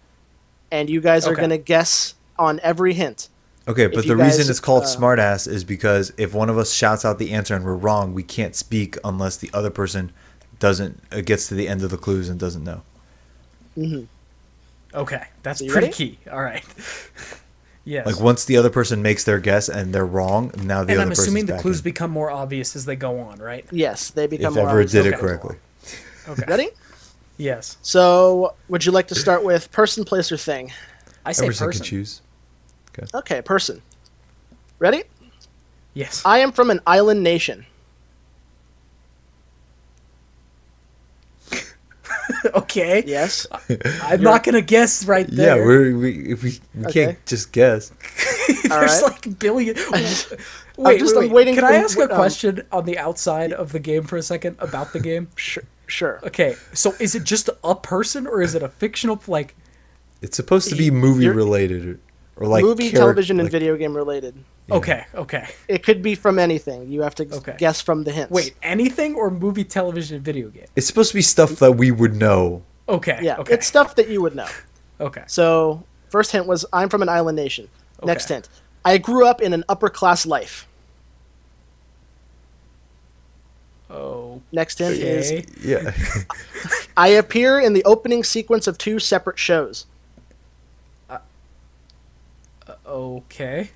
and you guys are going to guess on every hint. Okay, but the reason it's called smartass is because if one of us shouts out the answer and we're wrong, we can't speak unless the other person gets to the end of the clues and doesn't know. Mm-hmm. Okay, that's pretty key. All right. Yes. Like once the other person makes their guess and they're wrong, now the other person's back in. And I'm assuming the clues become more obvious as they go on, right? Yes, they become if more Everett obvious. did it correctly. Okay. Ready? Yes. So, would you like to start with person, place, or thing? I say Everson person. can choose. Okay, person. Ready? Yes. I am from an island nation. Okay. Yes. I'm not gonna guess right there. Yeah, we can't just guess. There's right. like billion. I'm Wait, waiting Can for- I ask a question on the outside of the game for a second about the game? Sure. Okay, so is it just a person or is it a fictional like? It's supposed to be movie related or like movie, television, and video game related. Yeah. Okay. It could be from anything. You have to guess from the hints. Wait, anything or movie, television, and video game? It's supposed to be stuff that we would know. Okay. Yeah, Okay. it's stuff that you would know. Okay. So, first hint was I'm from an island nation. Okay. Next hint, I grew up in an upper class life. Oh. Next hint is Yeah. I appear in the opening sequence of 2 separate shows. Okay.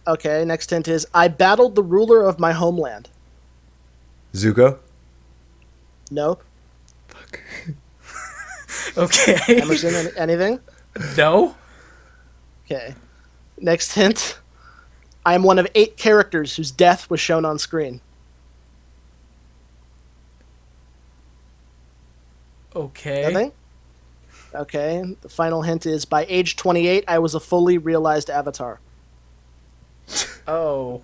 Okay, next hint is I battled the ruler of my homeland. Zuko? Nope. Fuck. Okay. Emerson, anything? No. Okay. Next hint. I am one of 8 characters whose death was shown on screen. Okay. Nothing? Okay. The final hint is by age 28, I was a fully realized avatar. Oh.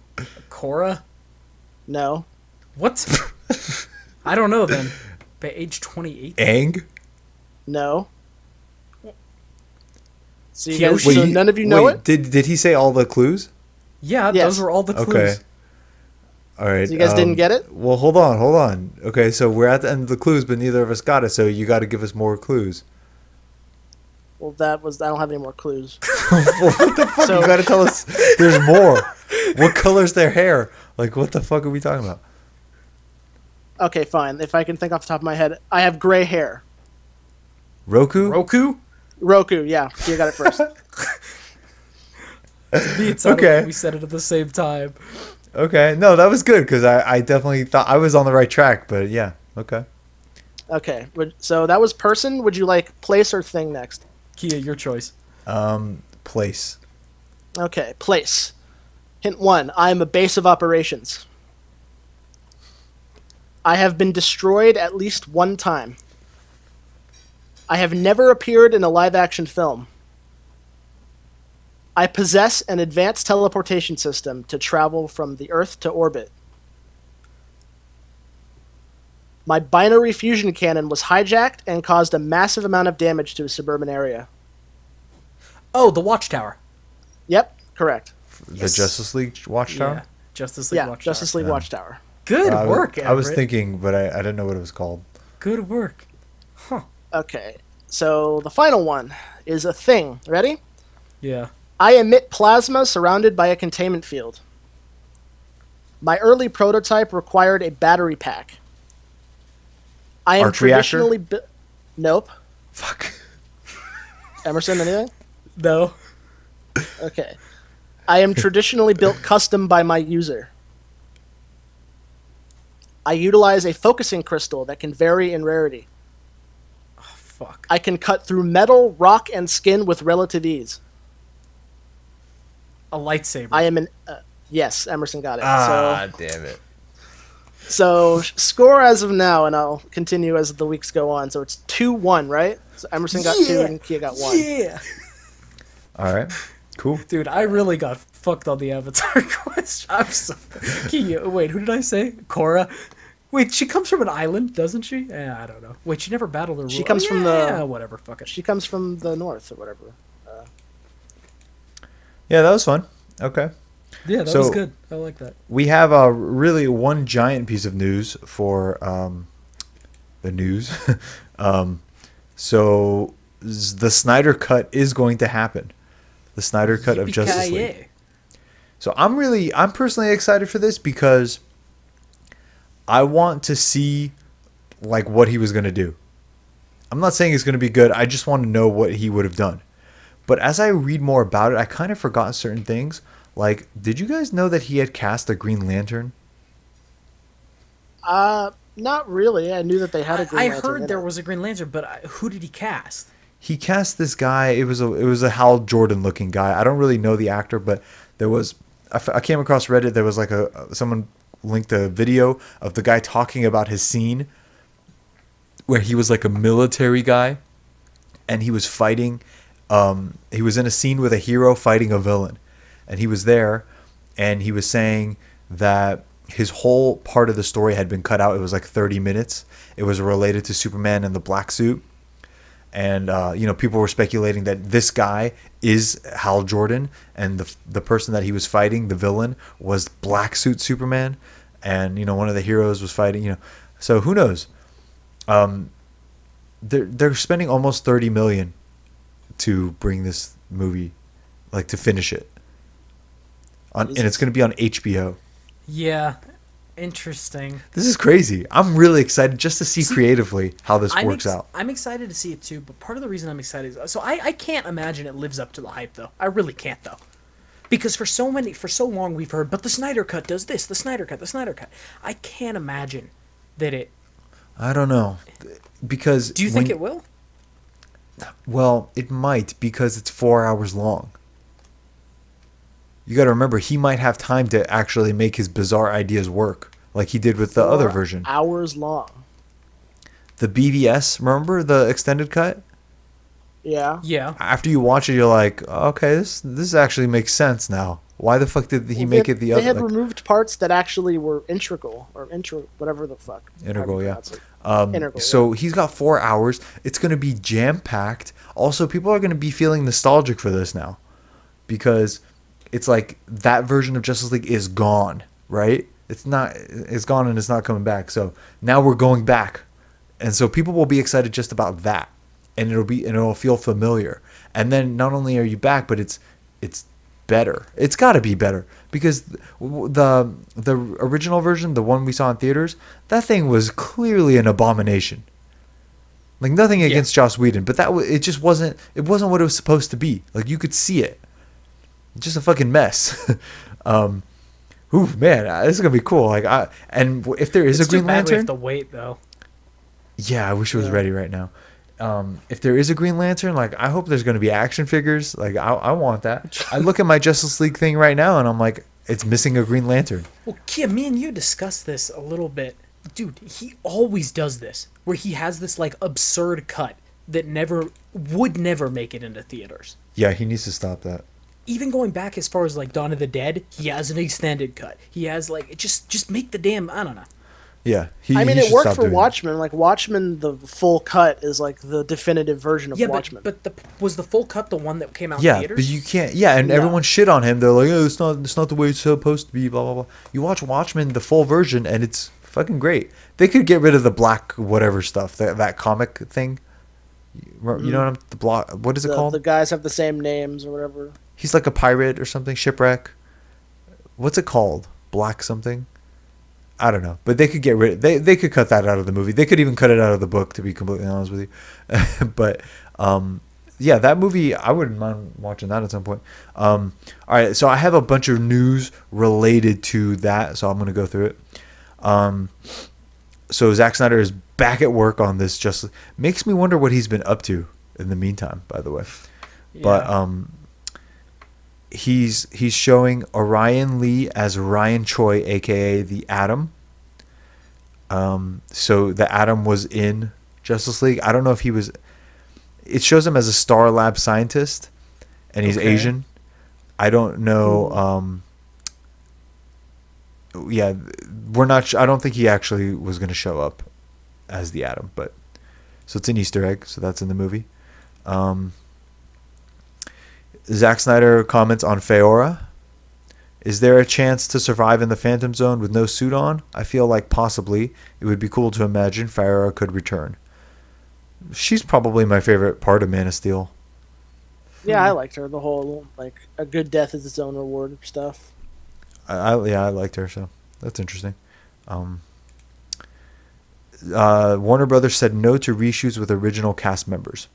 Korra? No. What? I don't know then. By age 28? Aang? No. So, Kyoshi? so none of you know it? Did he say all the clues? Yeah, Yes. those were all the clues. Okay. All right. So you guys didn't get it? Well, hold on. Okay, so we're at the end of the clues, but neither of us got it. So you got to give us more clues. Well, I don't have any more clues. Well, what the fuck? You got to tell us. There's more. What color's their hair? Like, what the fuck are we talking about? Okay, fine. If I can think off the top of my head, I have gray hair. Roku? Roku, yeah. You got it first. Okay. We said it at the same time. Okay. No, that was good because I definitely thought I was on the right track, but yeah. Okay. Okay. So that was person. Would you like place or thing next? Kia, your choice. Place. Okay, place. Hint 1. I am a base of operations. I have been destroyed at least one time. I have never appeared in a live-action film. I possess an advanced teleportation system to travel from the Earth to orbit. My binary fusion cannon was hijacked and caused a massive amount of damage to a suburban area. Oh, the Watchtower. Yep, correct. The Justice League Watchtower? Yeah, Justice League Watchtower. Justice League Watchtower. Good work, Everett. I was thinking, but I didn't know what it was called. Good work. Huh. Okay, so the final one is a thing. Ready? Yeah. I emit plasma surrounded by a containment field. My early prototype required a battery pack. I am Arc traditionally Nope. Fuck. Emerson, anything? No. Okay. I am traditionally built custom by my user. I utilize a focusing crystal that can vary in rarity. Oh, fuck. I can cut through metal, rock, and skin with relative ease. A lightsaber. I am an... yes, Emerson got it. Damn it. So, score as of now, and I'll continue as the weeks go on. So it's 2-1, right? So Emerson got 2 and Kia got 1. Yeah. All right. Cool. Dude, I really got fucked on the Avatar question. I'm so... Kia, wait, who did I say? Korra? Wait, she comes from an island, doesn't she? I don't know. Wait, she never battled her... She comes from the... Yeah, whatever, fuck it. She comes from the north or whatever. Yeah, that was fun. Okay. Yeah, that was good. I like that. We have really one giant piece of news for the news. So the Snyder Cut is going to happen. The Snyder Cut of Justice League. So I'm personally excited for this because I want to see like what he was going to do. I'm not saying it's going to be good. I just want to know what he would have done. But as I read more about it, I kind of forgot certain things. Like, did you guys know that he had cast a Green Lantern? Not really. I knew that they had a Green Lantern. I heard there was a Green Lantern, but who did he cast? He cast this guy. It was a Hal Jordan looking guy. I don't really know the actor, but there was I came across Reddit. There was like someone linked a video of the guy talking about his scene where he was like a military guy and he was fighting. He was in a scene with a hero fighting a villain, and he was there, and he was saying that his whole part of the story had been cut out. It was like 30 minutes. It was related to Superman and the black suit, and people were speculating that this guy is Hal Jordan, and the person that he was fighting, the villain, was Black Suit Superman, and one of the heroes was fighting. So who knows? They're spending almost $30 million to bring this movie, like to finish it, and it's going to be on HBO. Yeah, interesting. This is crazy. I'm really excited just to see creatively how this works out. I'm excited to see it too, but part of the reason I'm excited is I can't imagine it lives up to the hype though. I really can't though, because for so long we've heard, but the Snyder Cut does this, the Snyder Cut. I can't imagine that it. I don't know, because do you think it will? Well, it might, because it's 4 hours long. You got to remember, he might have time to actually make his bizarre ideas work, like he did with the other version. 4 hours long. The BVS, remember the extended cut? Yeah. Yeah. After you watch it, you're like, okay, this actually makes sense now. Why the fuck did he make it the other? They had removed parts that actually were integral or whatever the fuck. Integral, yeah. Integral, so he's got 4 hours. It's going to be jam packed. Also, people are going to be feeling nostalgic for this now, because it's like that version of Justice League is gone, right? It's not. It's gone and it's not coming back. So now we're going back, and so people will be excited just about that, and it'll feel familiar. And then not only are you back, but it's better. It's got to be better because the original version, the one we saw in theaters, that thing was clearly an abomination. Like nothing against Joss Whedon, but it just wasn't. It wasn't what it was supposed to be. Like you could see it. It's just a fucking mess. Ooh man, this is gonna be cool. And if there is a Green Lantern, we have to wait though. Yeah, I wish it was ready right now. If there is a Green Lantern, like I hope there's gonna be action figures. Like I want that. I look at my Justice League thing right now, and I'm like, it's missing a Green Lantern. Well, Kia, me and you discussed this a little bit. Dude, he always does this, where he has this like absurd cut that would never make it into theaters. Yeah, he needs to stop that. Even going back as far as like Dawn of the Dead, he has an extended cut. He has like just make the damn, I don't know. Yeah, it worked for Watchmen. Like Watchmen, the full cut is like the definitive version of Watchmen. But was the full cut the one that came out in Yeah, theaters? but you can't. Yeah, and everyone shit on him. They're like, oh, it's not the way it's supposed to be. Blah blah blah. You watch Watchmen, the full version, and it's fucking great. They could get rid of the black whatever stuff, that comic thing. You know what is it called? The guys have the same names or whatever. He's like a pirate or something. Shipwreck. What's it called? Black something. I don't know, but they could get rid. They could cut that out of the movie. They could even cut it out of the book, to be completely honest with you. But yeah, that movie, I wouldn't mind watching that at some point. All right, so I have a bunch of news related to that, so I'm gonna go through it. So Zack Snyder is back at work on this. Just makes me wonder what he's been up to in the meantime. By the way, but he's showing Orion Lee as Ryan Choi, aka the Atom. So the Atom was in Justice League. I don't know if he was. It shows him as a Star Lab scientist, and he's Asian. I don't know. Yeah, we're not. I don't think he actually was going to show up as the Atom, but so it's an Easter egg. So that's in the movie. Zack Snyder comments on Feora. Is there a chance to survive in the Phantom Zone with no suit on? I feel like possibly. It would be cool to imagine Feora could return. She's probably my favorite part of Man of Steel. Yeah, I liked her. The whole, like, a good death is its own reward stuff. I liked her, so that's interesting. Warner Brothers said no to reshoots with original cast members.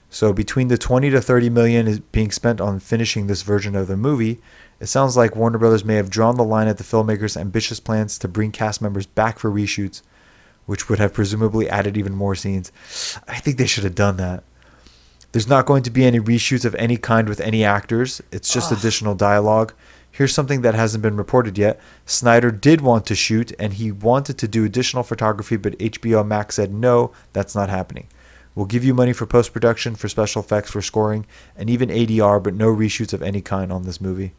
So between the 20 to 30 million is being spent on finishing this version of the movie, it sounds like Warner Brothers may have drawn the line at the filmmakers' ambitious plans to bring cast members back for reshoots, which would have presumably added even more scenes. I think they should have done that. There's not going to be any reshoots of any kind with any actors. It's just additional dialogue. Here's something that hasn't been reported yet. Snyder did want to shoot, and he wanted to do additional photography, but HBO Max said, no, that's not happening. We'll give you money for post-production, for special effects, for scoring, and even ADR, but no reshoots of any kind on this movie.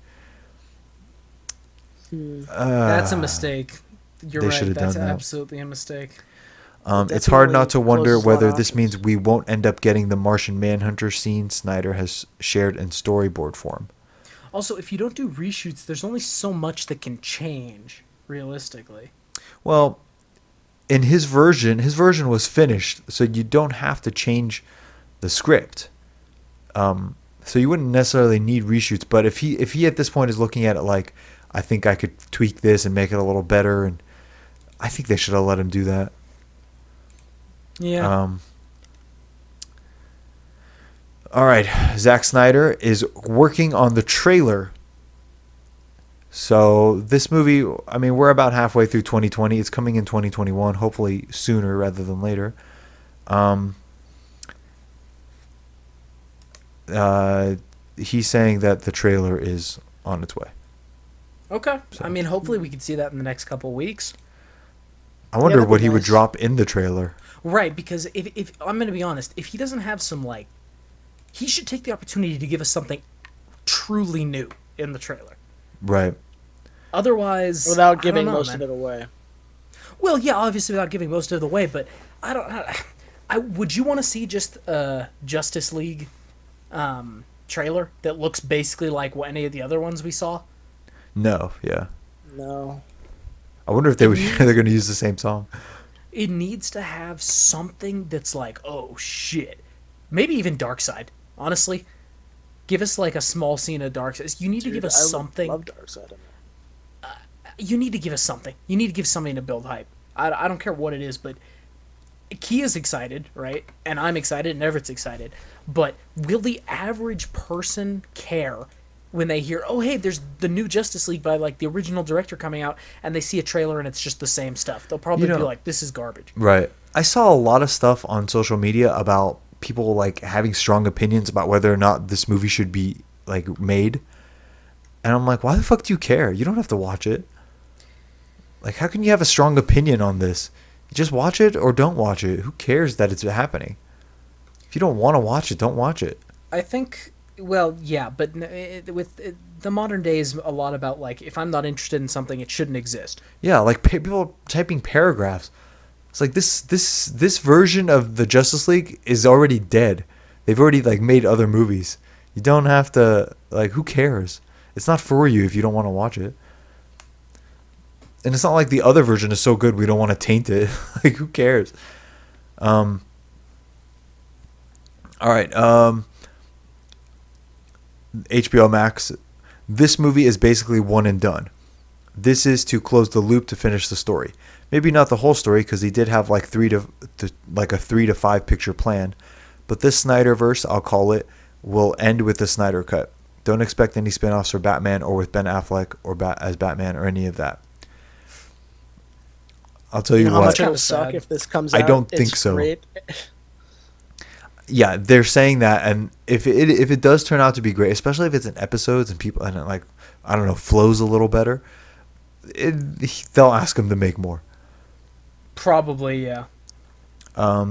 That's a mistake. You're right. That's done that. Absolutely a mistake. It's hard not to wonder whether this means we won't end up getting the Martian Manhunter scene Snyder has shared in storyboard form. Also, if you don't do reshoots, there's only so much that can change, realistically. Well, in his version was finished, so you don't have to change the script. So you wouldn't necessarily need reshoots. But if he at this point is looking at it like, I think I could tweak this and make it a little better, and I think they should have let him do that. Yeah. All right, Zack Snyder is working on the trailer. So this movie, I mean, we're about halfway through 2020. It's coming in 2021, hopefully sooner rather than later. He's saying that the trailer is on its way. Okay. So, I mean, hopefully we can see that in the next couple of weeks. I wonder what he would drop in the trailer. Right, because if I'm going to be honest, if he doesn't have some, like, he should take the opportunity to give us something truly new in the trailer. Right. Otherwise, without giving most of it away. Well, yeah, obviously without giving most of it away, but would you want to see just a Justice League trailer that looks basically like any of the other ones we saw? No, yeah. No. I wonder if they're going to use the same song. It needs to have something that's like, oh shit. Maybe even Darkseid. Honestly, give us like a small scene of Darkseid. You need to give us something. I love Darkseid. You need to give us something. You need to give something to build hype. I don't care what it is, but Kia's excited, right? And I'm excited, and Everett's excited. But will the average person care when they hear, oh, hey, there's the new Justice League by, like, the original director coming out, and they see a trailer and it's just the same stuff? They'll probably be like, this is garbage. Right. I saw a lot of stuff on social media about people, like, having strong opinions about whether or not this movie should be, like, made. And I'm like, why the fuck do you care? You don't have to watch it. Like, how can you have a strong opinion on this? Just watch it or don't watch it. Who cares that it's happening? If you don't want to watch it, don't watch it. I think, well, yeah, but the modern day is a lot about, like, if I'm not interested in something, it shouldn't exist. Yeah, like people typing paragraphs. It's like this version of the Justice League is already dead. They've already, like, made other movies. You don't have to, like, who cares? It's not for you if you don't want to watch it. And it's not like the other version is so good we don't want to taint it. Like, who cares? All right. HBO Max. This movie is basically one and done. This is to close the loop to finish the story. Maybe not the whole story, because he did have like a 3 to 5 picture plan. But this Snyderverse, I'll call it, will end with the Snyder Cut. Don't expect any spin-offs for Batman or with Ben Affleck or as Batman or any of that. I'll tell you what. How much it'll suck if this comes out? I don't think so. Great. Yeah, they're saying that, and if it does turn out to be great, especially if it's in episodes and people, and it, like, I don't know, flows a little better, they'll ask him to make more. Probably, yeah.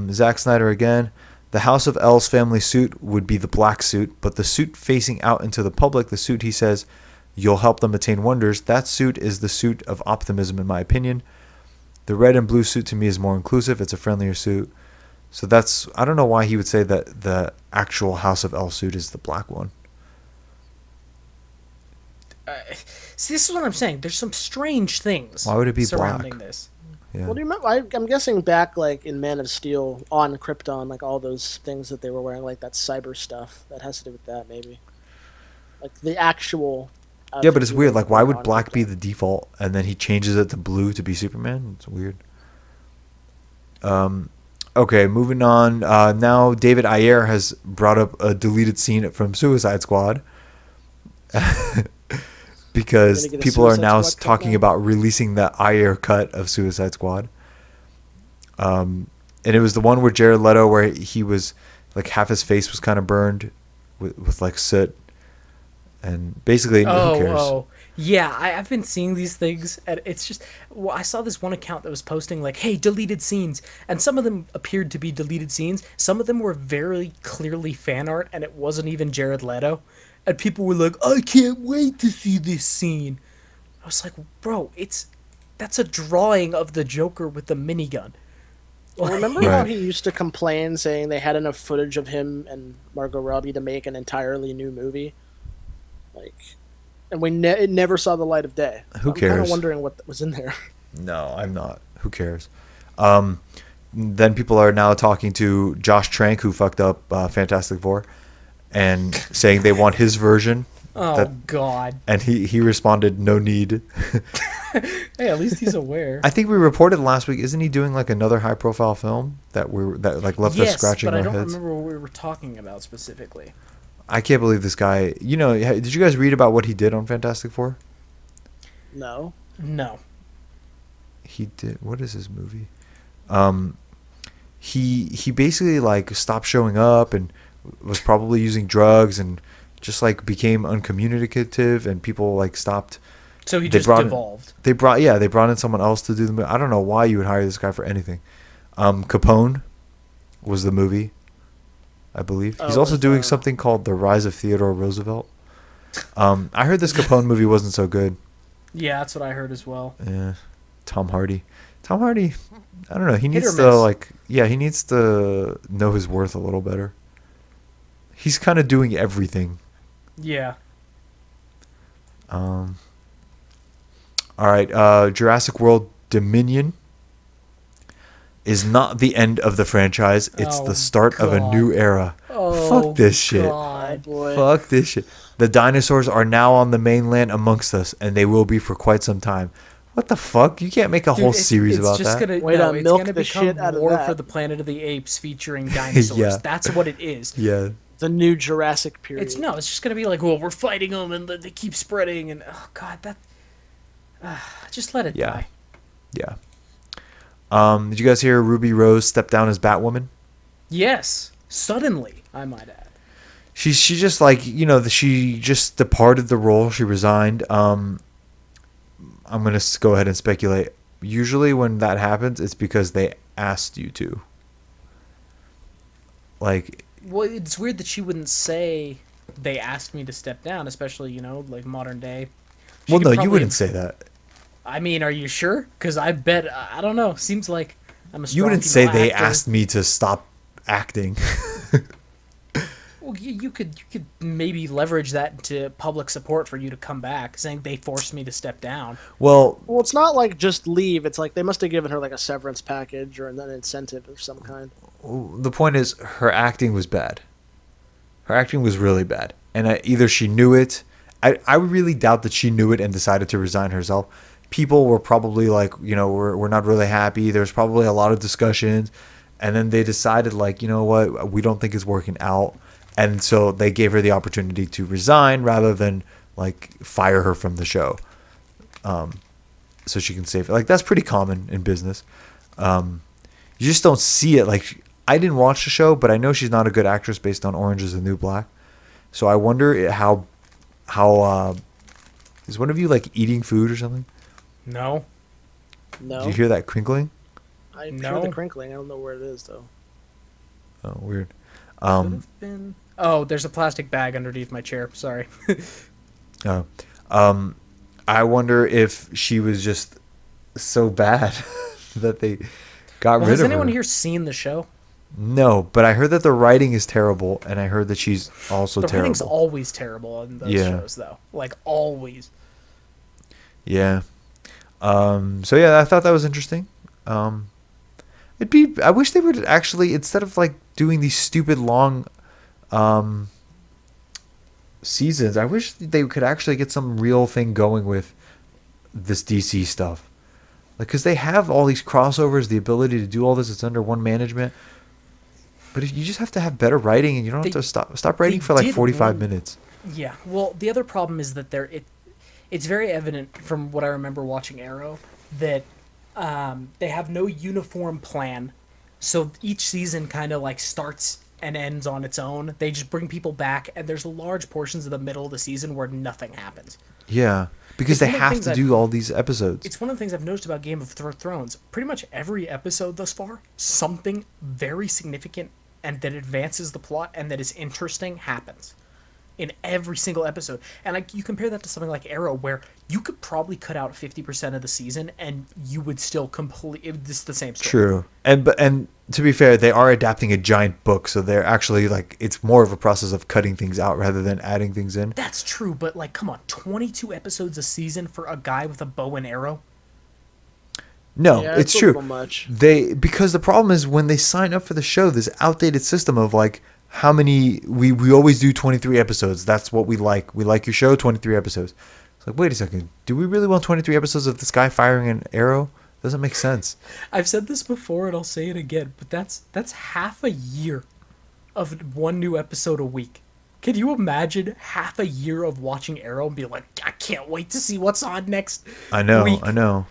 Zack Snyder again. The House of L's family suit would be the black suit, but the suit facing out into the public, the suit he says, you'll help them attain wonders, that suit is the suit of optimism, in my opinion. The red and blue suit to me is more inclusive. It's a friendlier suit. So that's, I don't know why he would say that the actual House of L suit is the black one. See, this is what I'm saying. There's some strange things. Why would it be surrounding black? This? Yeah. Well, do you remember? I'm guessing back, like in Man of Steel, on Krypton, like all those things that they were wearing, like that cyber stuff. That has to do with that, maybe. Like the actual. Yeah, but it's weird. Like, why would black be the default, and then he changes it to blue to be Superman? It's weird. Okay, moving on. Now David Ayer has brought up a deleted scene from Suicide Squad. Because people are now talking about releasing the Ayer cut of Suicide Squad. And it was the one where Jared Leto, where he was, like, half his face was kind of burned with like, soot. And basically, who cares? Oh, yeah, I've been seeing these things, and it's just... Well, I saw this one account that was posting, like, hey, deleted scenes, and some of them appeared to be deleted scenes. Some of them were very clearly fan art, and it wasn't even Jared Leto. And people were like, I can't wait to see this scene. I was like, bro, that's a drawing of the Joker with the minigun. Well, remember how he used to complain, saying they had enough footage of him and Margot Robbie to make an entirely new movie? Like, and it never saw the light of day. Who cares? I'm kind of wondering what was in there. No, I'm not. Who cares? Then people are now talking to Josh Trank, who fucked up Fantastic Four, and saying they want his version. Oh, God. And he responded, no need. Hey, at least he's aware. I think we reported last week, isn't he doing like another high profile film that left us scratching our heads? Yes, but I don't remember what we were talking about specifically. I can't believe this guy. You know, did you guys read about what he did on Fantastic Four? No. He did. What is his movie? He basically like stopped showing up and was probably using drugs and just like became uncommunicative, and people like stopped. So he just devolved. They brought in someone else to do the movie. I don't know why you would hire this guy for anything. Capone was the movie, I believe. He's also doing something called The Rise of Theodore Roosevelt. I heard this Capone movie wasn't so good. Yeah, that's what I heard as well. Yeah, Tom Hardy, I don't know. He needs to he needs to know his worth a little better. He's kind of doing everything. Yeah. All right, Jurassic World Dominion is not the end of the franchise. It's the start of a new era. Fuck this shit. Oh, boy. Fuck this shit. The dinosaurs are now on the mainland amongst us, and they will be for quite some time. What the fuck? You can't make a whole series about that. It's gonna become War for the Planet of the Apes featuring dinosaurs. Yeah. That's what it is. Yeah. The new Jurassic period. It's just gonna be like, well, we're fighting them, and they keep spreading, and oh god, that. Just let it die. Yeah. Did you guys hear Ruby Rose step down as Batwoman? Yes, suddenly, I might add. She just like, she just departed the role. She resigned. I'm gonna go ahead and speculate. Usually when that happens, it's because they asked you to. Like. Well, it's weird that she wouldn't say they asked me to step down, especially like modern day. Well, no, you wouldn't say that. I mean, are you sure? Because I bet I don't know. Seems like I'm a strong You wouldn't say they actor. asked me to stop acting. Well, you could maybe leverage that into public support for you to come back, saying they forced me to step down. Well, it's not like just leave. It's like they must have given her like a severance package or an incentive of some kind. the point is her acting was bad. Her acting was really bad. And either she knew it. I really doubt that she knew it and decided to resign herself. People were probably like, we're not really happy. There's probably a lot of discussions. And then they decided like, you know what, we don't think it's working out. And so they gave her the opportunity to resign rather than like fire her from the show. So she can save it. Like that's pretty common in business. You just don't see it. Like I didn't watch the show, but I know she's not a good actress based on Orange is the New Black. So I wonder how is one of you like eating food or something? No. No. Did you hear that crinkling? I hear the crinkling. I don't know where it is though. Oh, weird. Oh, there's a plastic bag underneath my chair. Sorry. I wonder if she was just so bad that they got rid of her. Has anyone here seen the show? No, but I heard that the writing is terrible, and I heard that she's also terrible. The writing's always terrible in those shows, though. Like, always. Yeah. So, yeah, I thought that was interesting. I wish they would actually, instead of, like, doing these stupid long seasons, I wish they could actually get some real thing going with this DC stuff. Like, because they have all these crossovers, the ability to do all this, it's under one management. But if you just have to have better writing, and you don't have to stop writing for like 45 minutes. Yeah. Well, the other problem is that it's very evident from what I remember watching Arrow that they have no uniform plan. So each season kind of like starts and ends on its own. They just bring people back, and there's large portions of the middle of the season where nothing happens. Yeah. Because they have to do all these episodes. It's one of the things I've noticed about Game of Thrones. Pretty much every episode thus far, something very significant and that advances the plot and that is interesting happens in every single episode. And you compare that to something like Arrow, where you could probably cut out 50% of the season and you would still it's the same story. True. And to be fair, they are adapting a giant book, so they're actually like, it's more of a process of cutting things out rather than adding things in. That's true, but like, come on, 22 episodes a season for a guy with a bow and arrow? No, yeah, it's a true. little much. Because the problem is when they sign up for the show, this outdated system of like how many we always do 23 episodes. That's what we like. We like your show, 23 episodes. It's like, wait a second, do we really want 23 episodes of this guy firing an arrow? Doesn't make sense. I've said this before and I'll say it again, but that's half a year of one new episode a week. Can you imagine half a year of watching Arrow and be like, I can't wait to see what's on next week? I know.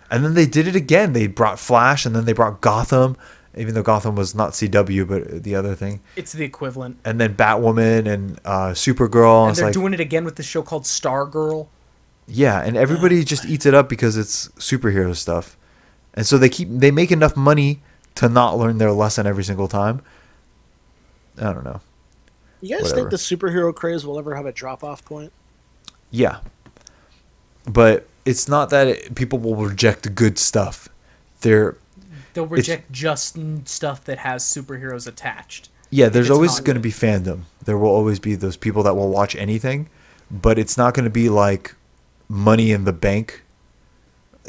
And then they did it again. They brought Flash, and then they brought Gotham, even though Gotham was not CW, but the other thing. It's the equivalent. And then Batwoman and Supergirl. And they're doing it again with the show called Stargirl. Yeah, and everybody just eats it up because it's superhero stuff. And so they make enough money to not learn their lesson every single time. I don't know. You guys think the superhero craze will ever have a drop-off point? Yeah. But it's not that people will reject good stuff. They'll reject just stuff that has superheroes attached. Yeah, there's always going to be fandom. There will always be those people that will watch anything, but it's not going to be like Money in the Bank,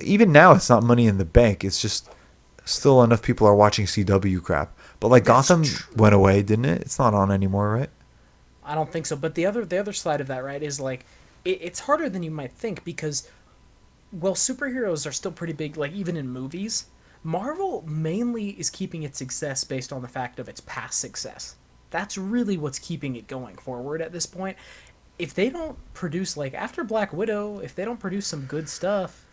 even now it's not Money in the Bank. It's just still enough people are watching CW crap. But like Gotham went away, didn't it? It's not on anymore, right? I don't think so. But the other side of that, right, is like it's harder than you might think because, well, superheroes are still pretty big, like even in movies. Marvel mainly is keeping its success based on the fact of its past success. That's really what's keeping it going forward at this point. If they don't produce, like after Black Widow, if they don't produce some good stuff,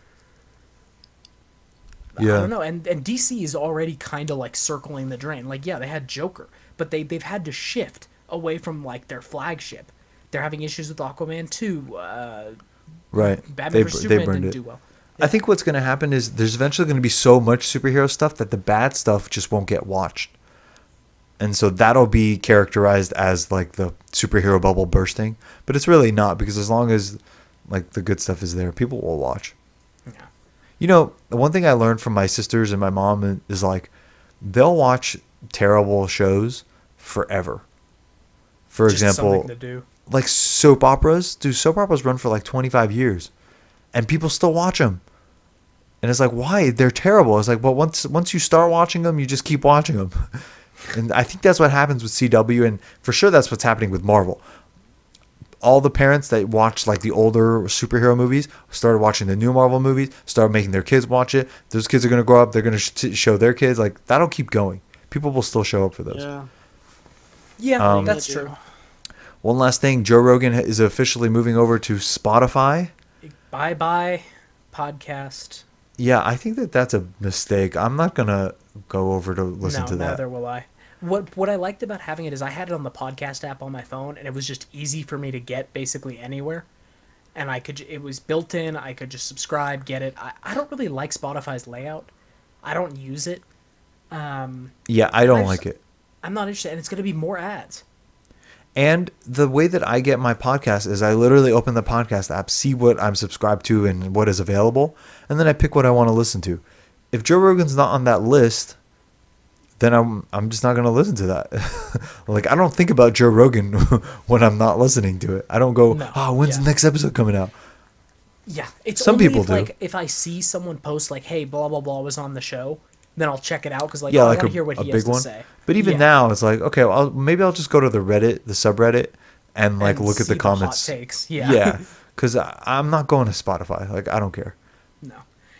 Yeah. I don't know. And DC is already kind of like circling the drain. Like, yeah, they had Joker, but they've had to shift away from like their flagship. They're having issues with Aquaman 2. Right. Batman vs Superman burned didn't it. do well. I think what's going to happen is there's eventually going to be so much superhero stuff that the bad stuff just won't get watched. And so that'll be characterized as like the superhero bubble bursting. But it's really not, because as long as like the good stuff is there, people will watch. Yeah. You know, the one thing I learned from my sisters and my mom is like they'll watch terrible shows forever. For Just example, something to do. like soap operas. Dude, soap operas run for like 25 years. And people still watch them. And it's like, why? They're terrible. It's like, well, once you start watching them, you just keep watching them. And I think that's what happens with CW. And for sure that's what's happening with Marvel. All the parents that watch like the older superhero movies started watching the new Marvel movies, started making their kids watch it. Those kids are going to grow up. They're going to show their kids. Like, that'll keep going. People will still show up for those. Yeah, that's true. One last thing. Joe Rogan is officially moving over to Spotify. Bye-bye podcast. Yeah, I think that's a mistake. I'm not going to go over to listen to that. Neither will I. What I liked about having it is I had it on the podcast app on my phone, and it was just easy for me to get basically anywhere. And it was built in. I could just subscribe, get it. I don't really like Spotify's layout. I don't use it. Yeah, I don't like it. I'm not interested, and it's going to be more ads. And the way that I get my podcast is I literally open the podcast app, see what I'm subscribed to and what is available, and then I pick what I want to listen to. If Joe Rogan's not on that list, then I'm just not going to listen to that. Like, I don't think about Joe Rogan when I'm not listening to it. I don't go, when's the next episode coming out? Yeah, it's some only people if, do. Like, if I see someone post like, "Hey, blah blah blah was on the show," then I'll check it out because I want to hear what he has to say. But even now, it's like, okay, well, maybe I'll just go to the subreddit, and like look at the comments. Hot takes. Yeah, because I'm not going to Spotify. Like, I don't care. No.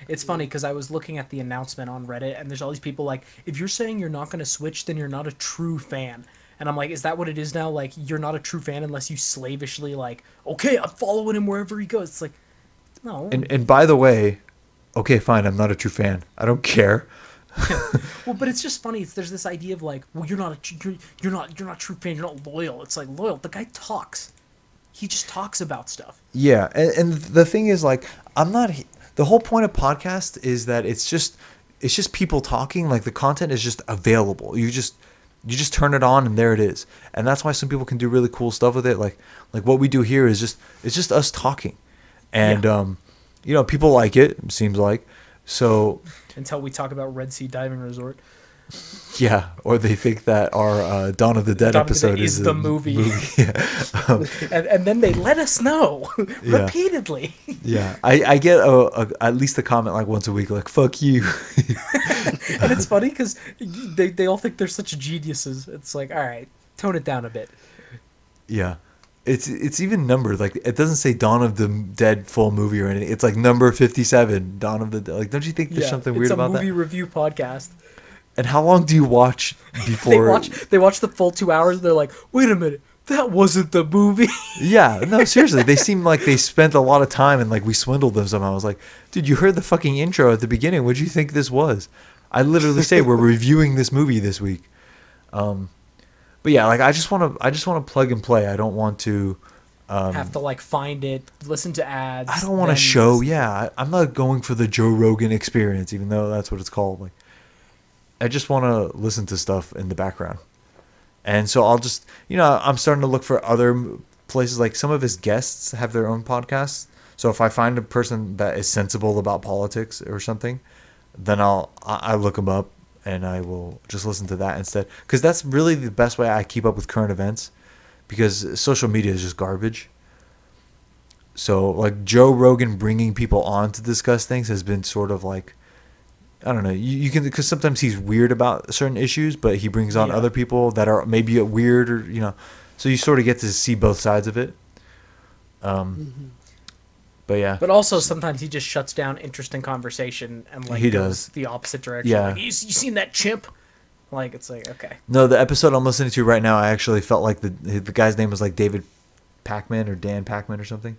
It's funny because I was looking at the announcement on Reddit, and there's all these people like, if you're saying you're not going to switch, then you're not a true fan. And I'm like, is that what it is now? Like, you're not a true fan unless you slavishly like, okay, I'm following him wherever he goes. It's like, no. And by the way, okay, fine, I'm not a true fan. I don't care. Well, but it's just funny. There's this idea of like, well, you're not a true fan. You're not loyal. It's like, loyal. The guy talks. He just talks about stuff. Yeah, and the thing is, like, I'm not. The whole point of podcast is that it's just people talking. Like, the content is just available. You just turn it on and there it is. And that's why some people can do really cool stuff with it. Like what we do here is just us talking, and you know, people like it. It seems like so. Until we talk about Red Sea Diving Resort. Yeah, or they think that our Dawn of the Dead episode is the movie. Yeah. And then they let us know repeatedly. Yeah, I get at least a comment like once a week, like, fuck you. And it's funny because they all think they're such geniuses. It's like, all right, tone it down a bit. Yeah. It's even numbered. Like, it doesn't say Dawn of the Dead full movie or anything. It's like number 57, Dawn of the Dead. Like, don't you think there's something weird about that? It's a movie review podcast. And how long do you watch before... They watch the full 2 hours, and they're like, wait a minute, that wasn't the movie. Yeah, no, seriously. They seem like they spent a lot of time, and like we swindled them somehow. I was like, dude, you heard the fucking intro at the beginning. What'd you think this was? I literally say we're reviewing this movie this week. But yeah, like I just want to plug and play. I don't want to have to like find it, listen to ads. I don't want to show. Yeah, I'm not going for the Joe Rogan experience, even though that's what it's called. Like, I just want to listen to stuff in the background, and so I'll just, you know, I'm starting to look for other places. Like, some of his guests have their own podcasts. So if I find a person that is sensible about politics or something, then I look them up. And I will just listen to that instead. Because that's really the best way I keep up with current events. Because social media is just garbage. So like Joe Rogan bringing people on to discuss things has been sort of like, I don't know, you can, because sometimes he's weird about certain issues, but he brings on other people that are maybe weird, or so you sort of get to see both sides of it. But yeah. But also sometimes he just shuts down interesting conversation and like he goes does the opposite direction. Yeah. Like, you seen that chimp? Like, it's like, okay. No, the episode I'm listening to right now, I actually felt like the guy's name was like David Pacman or Dan Pacman or something,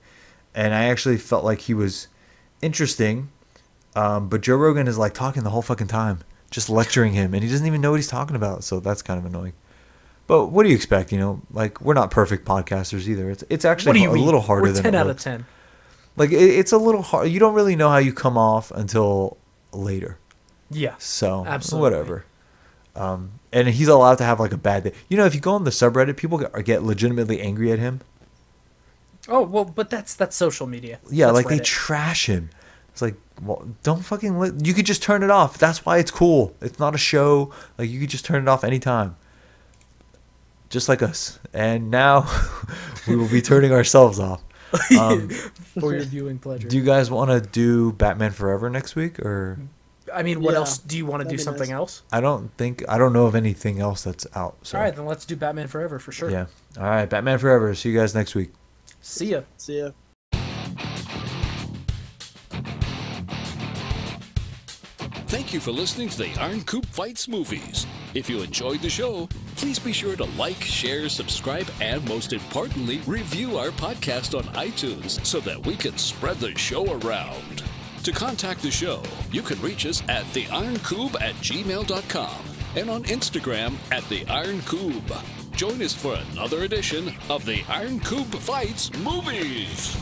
and I actually felt like he was interesting. But Joe Rogan is like talking the whole fucking time, just lecturing him, and he doesn't even know what he's talking about. So that's kind of annoying. But what do you expect? Like, we're not perfect podcasters either. It's actually a little harder than 10 it out looks. of 10. Like, it's a little hard. You don't really know how you come off until later. Yeah. So absolutely. whatever. And he's allowed to have like a bad day. If you go on the subreddit, people get legitimately angry at him. Oh well, but that's social media. Yeah, That's like they Reddit. trash him. It's like, well, don't fucking you could just turn it off. That's why it's cool. It's not a show. Like, you could just turn it off anytime. Just like us. And now we will be turning ourselves off. For your viewing pleasure. Do you guys want to do Batman Forever next week, or? I mean, what Yeah, else? Do you want to do that'd be something nice. else? I don't know of anything else that's out. So. All right, then let's do Batman Forever for sure. Yeah. All right, Batman Forever. See you guys next week. See ya. See ya. Thank you for listening to the Iron Coop Fights Movies. If you enjoyed the show, please be sure to like, share, subscribe, and most importantly, review our podcast on iTunes so that we can spread the show around. To contact the show, you can reach us at theironcoob@gmail.com and on Instagram at theironcoob. Join us for another edition of the Iron Coop Fights Movies.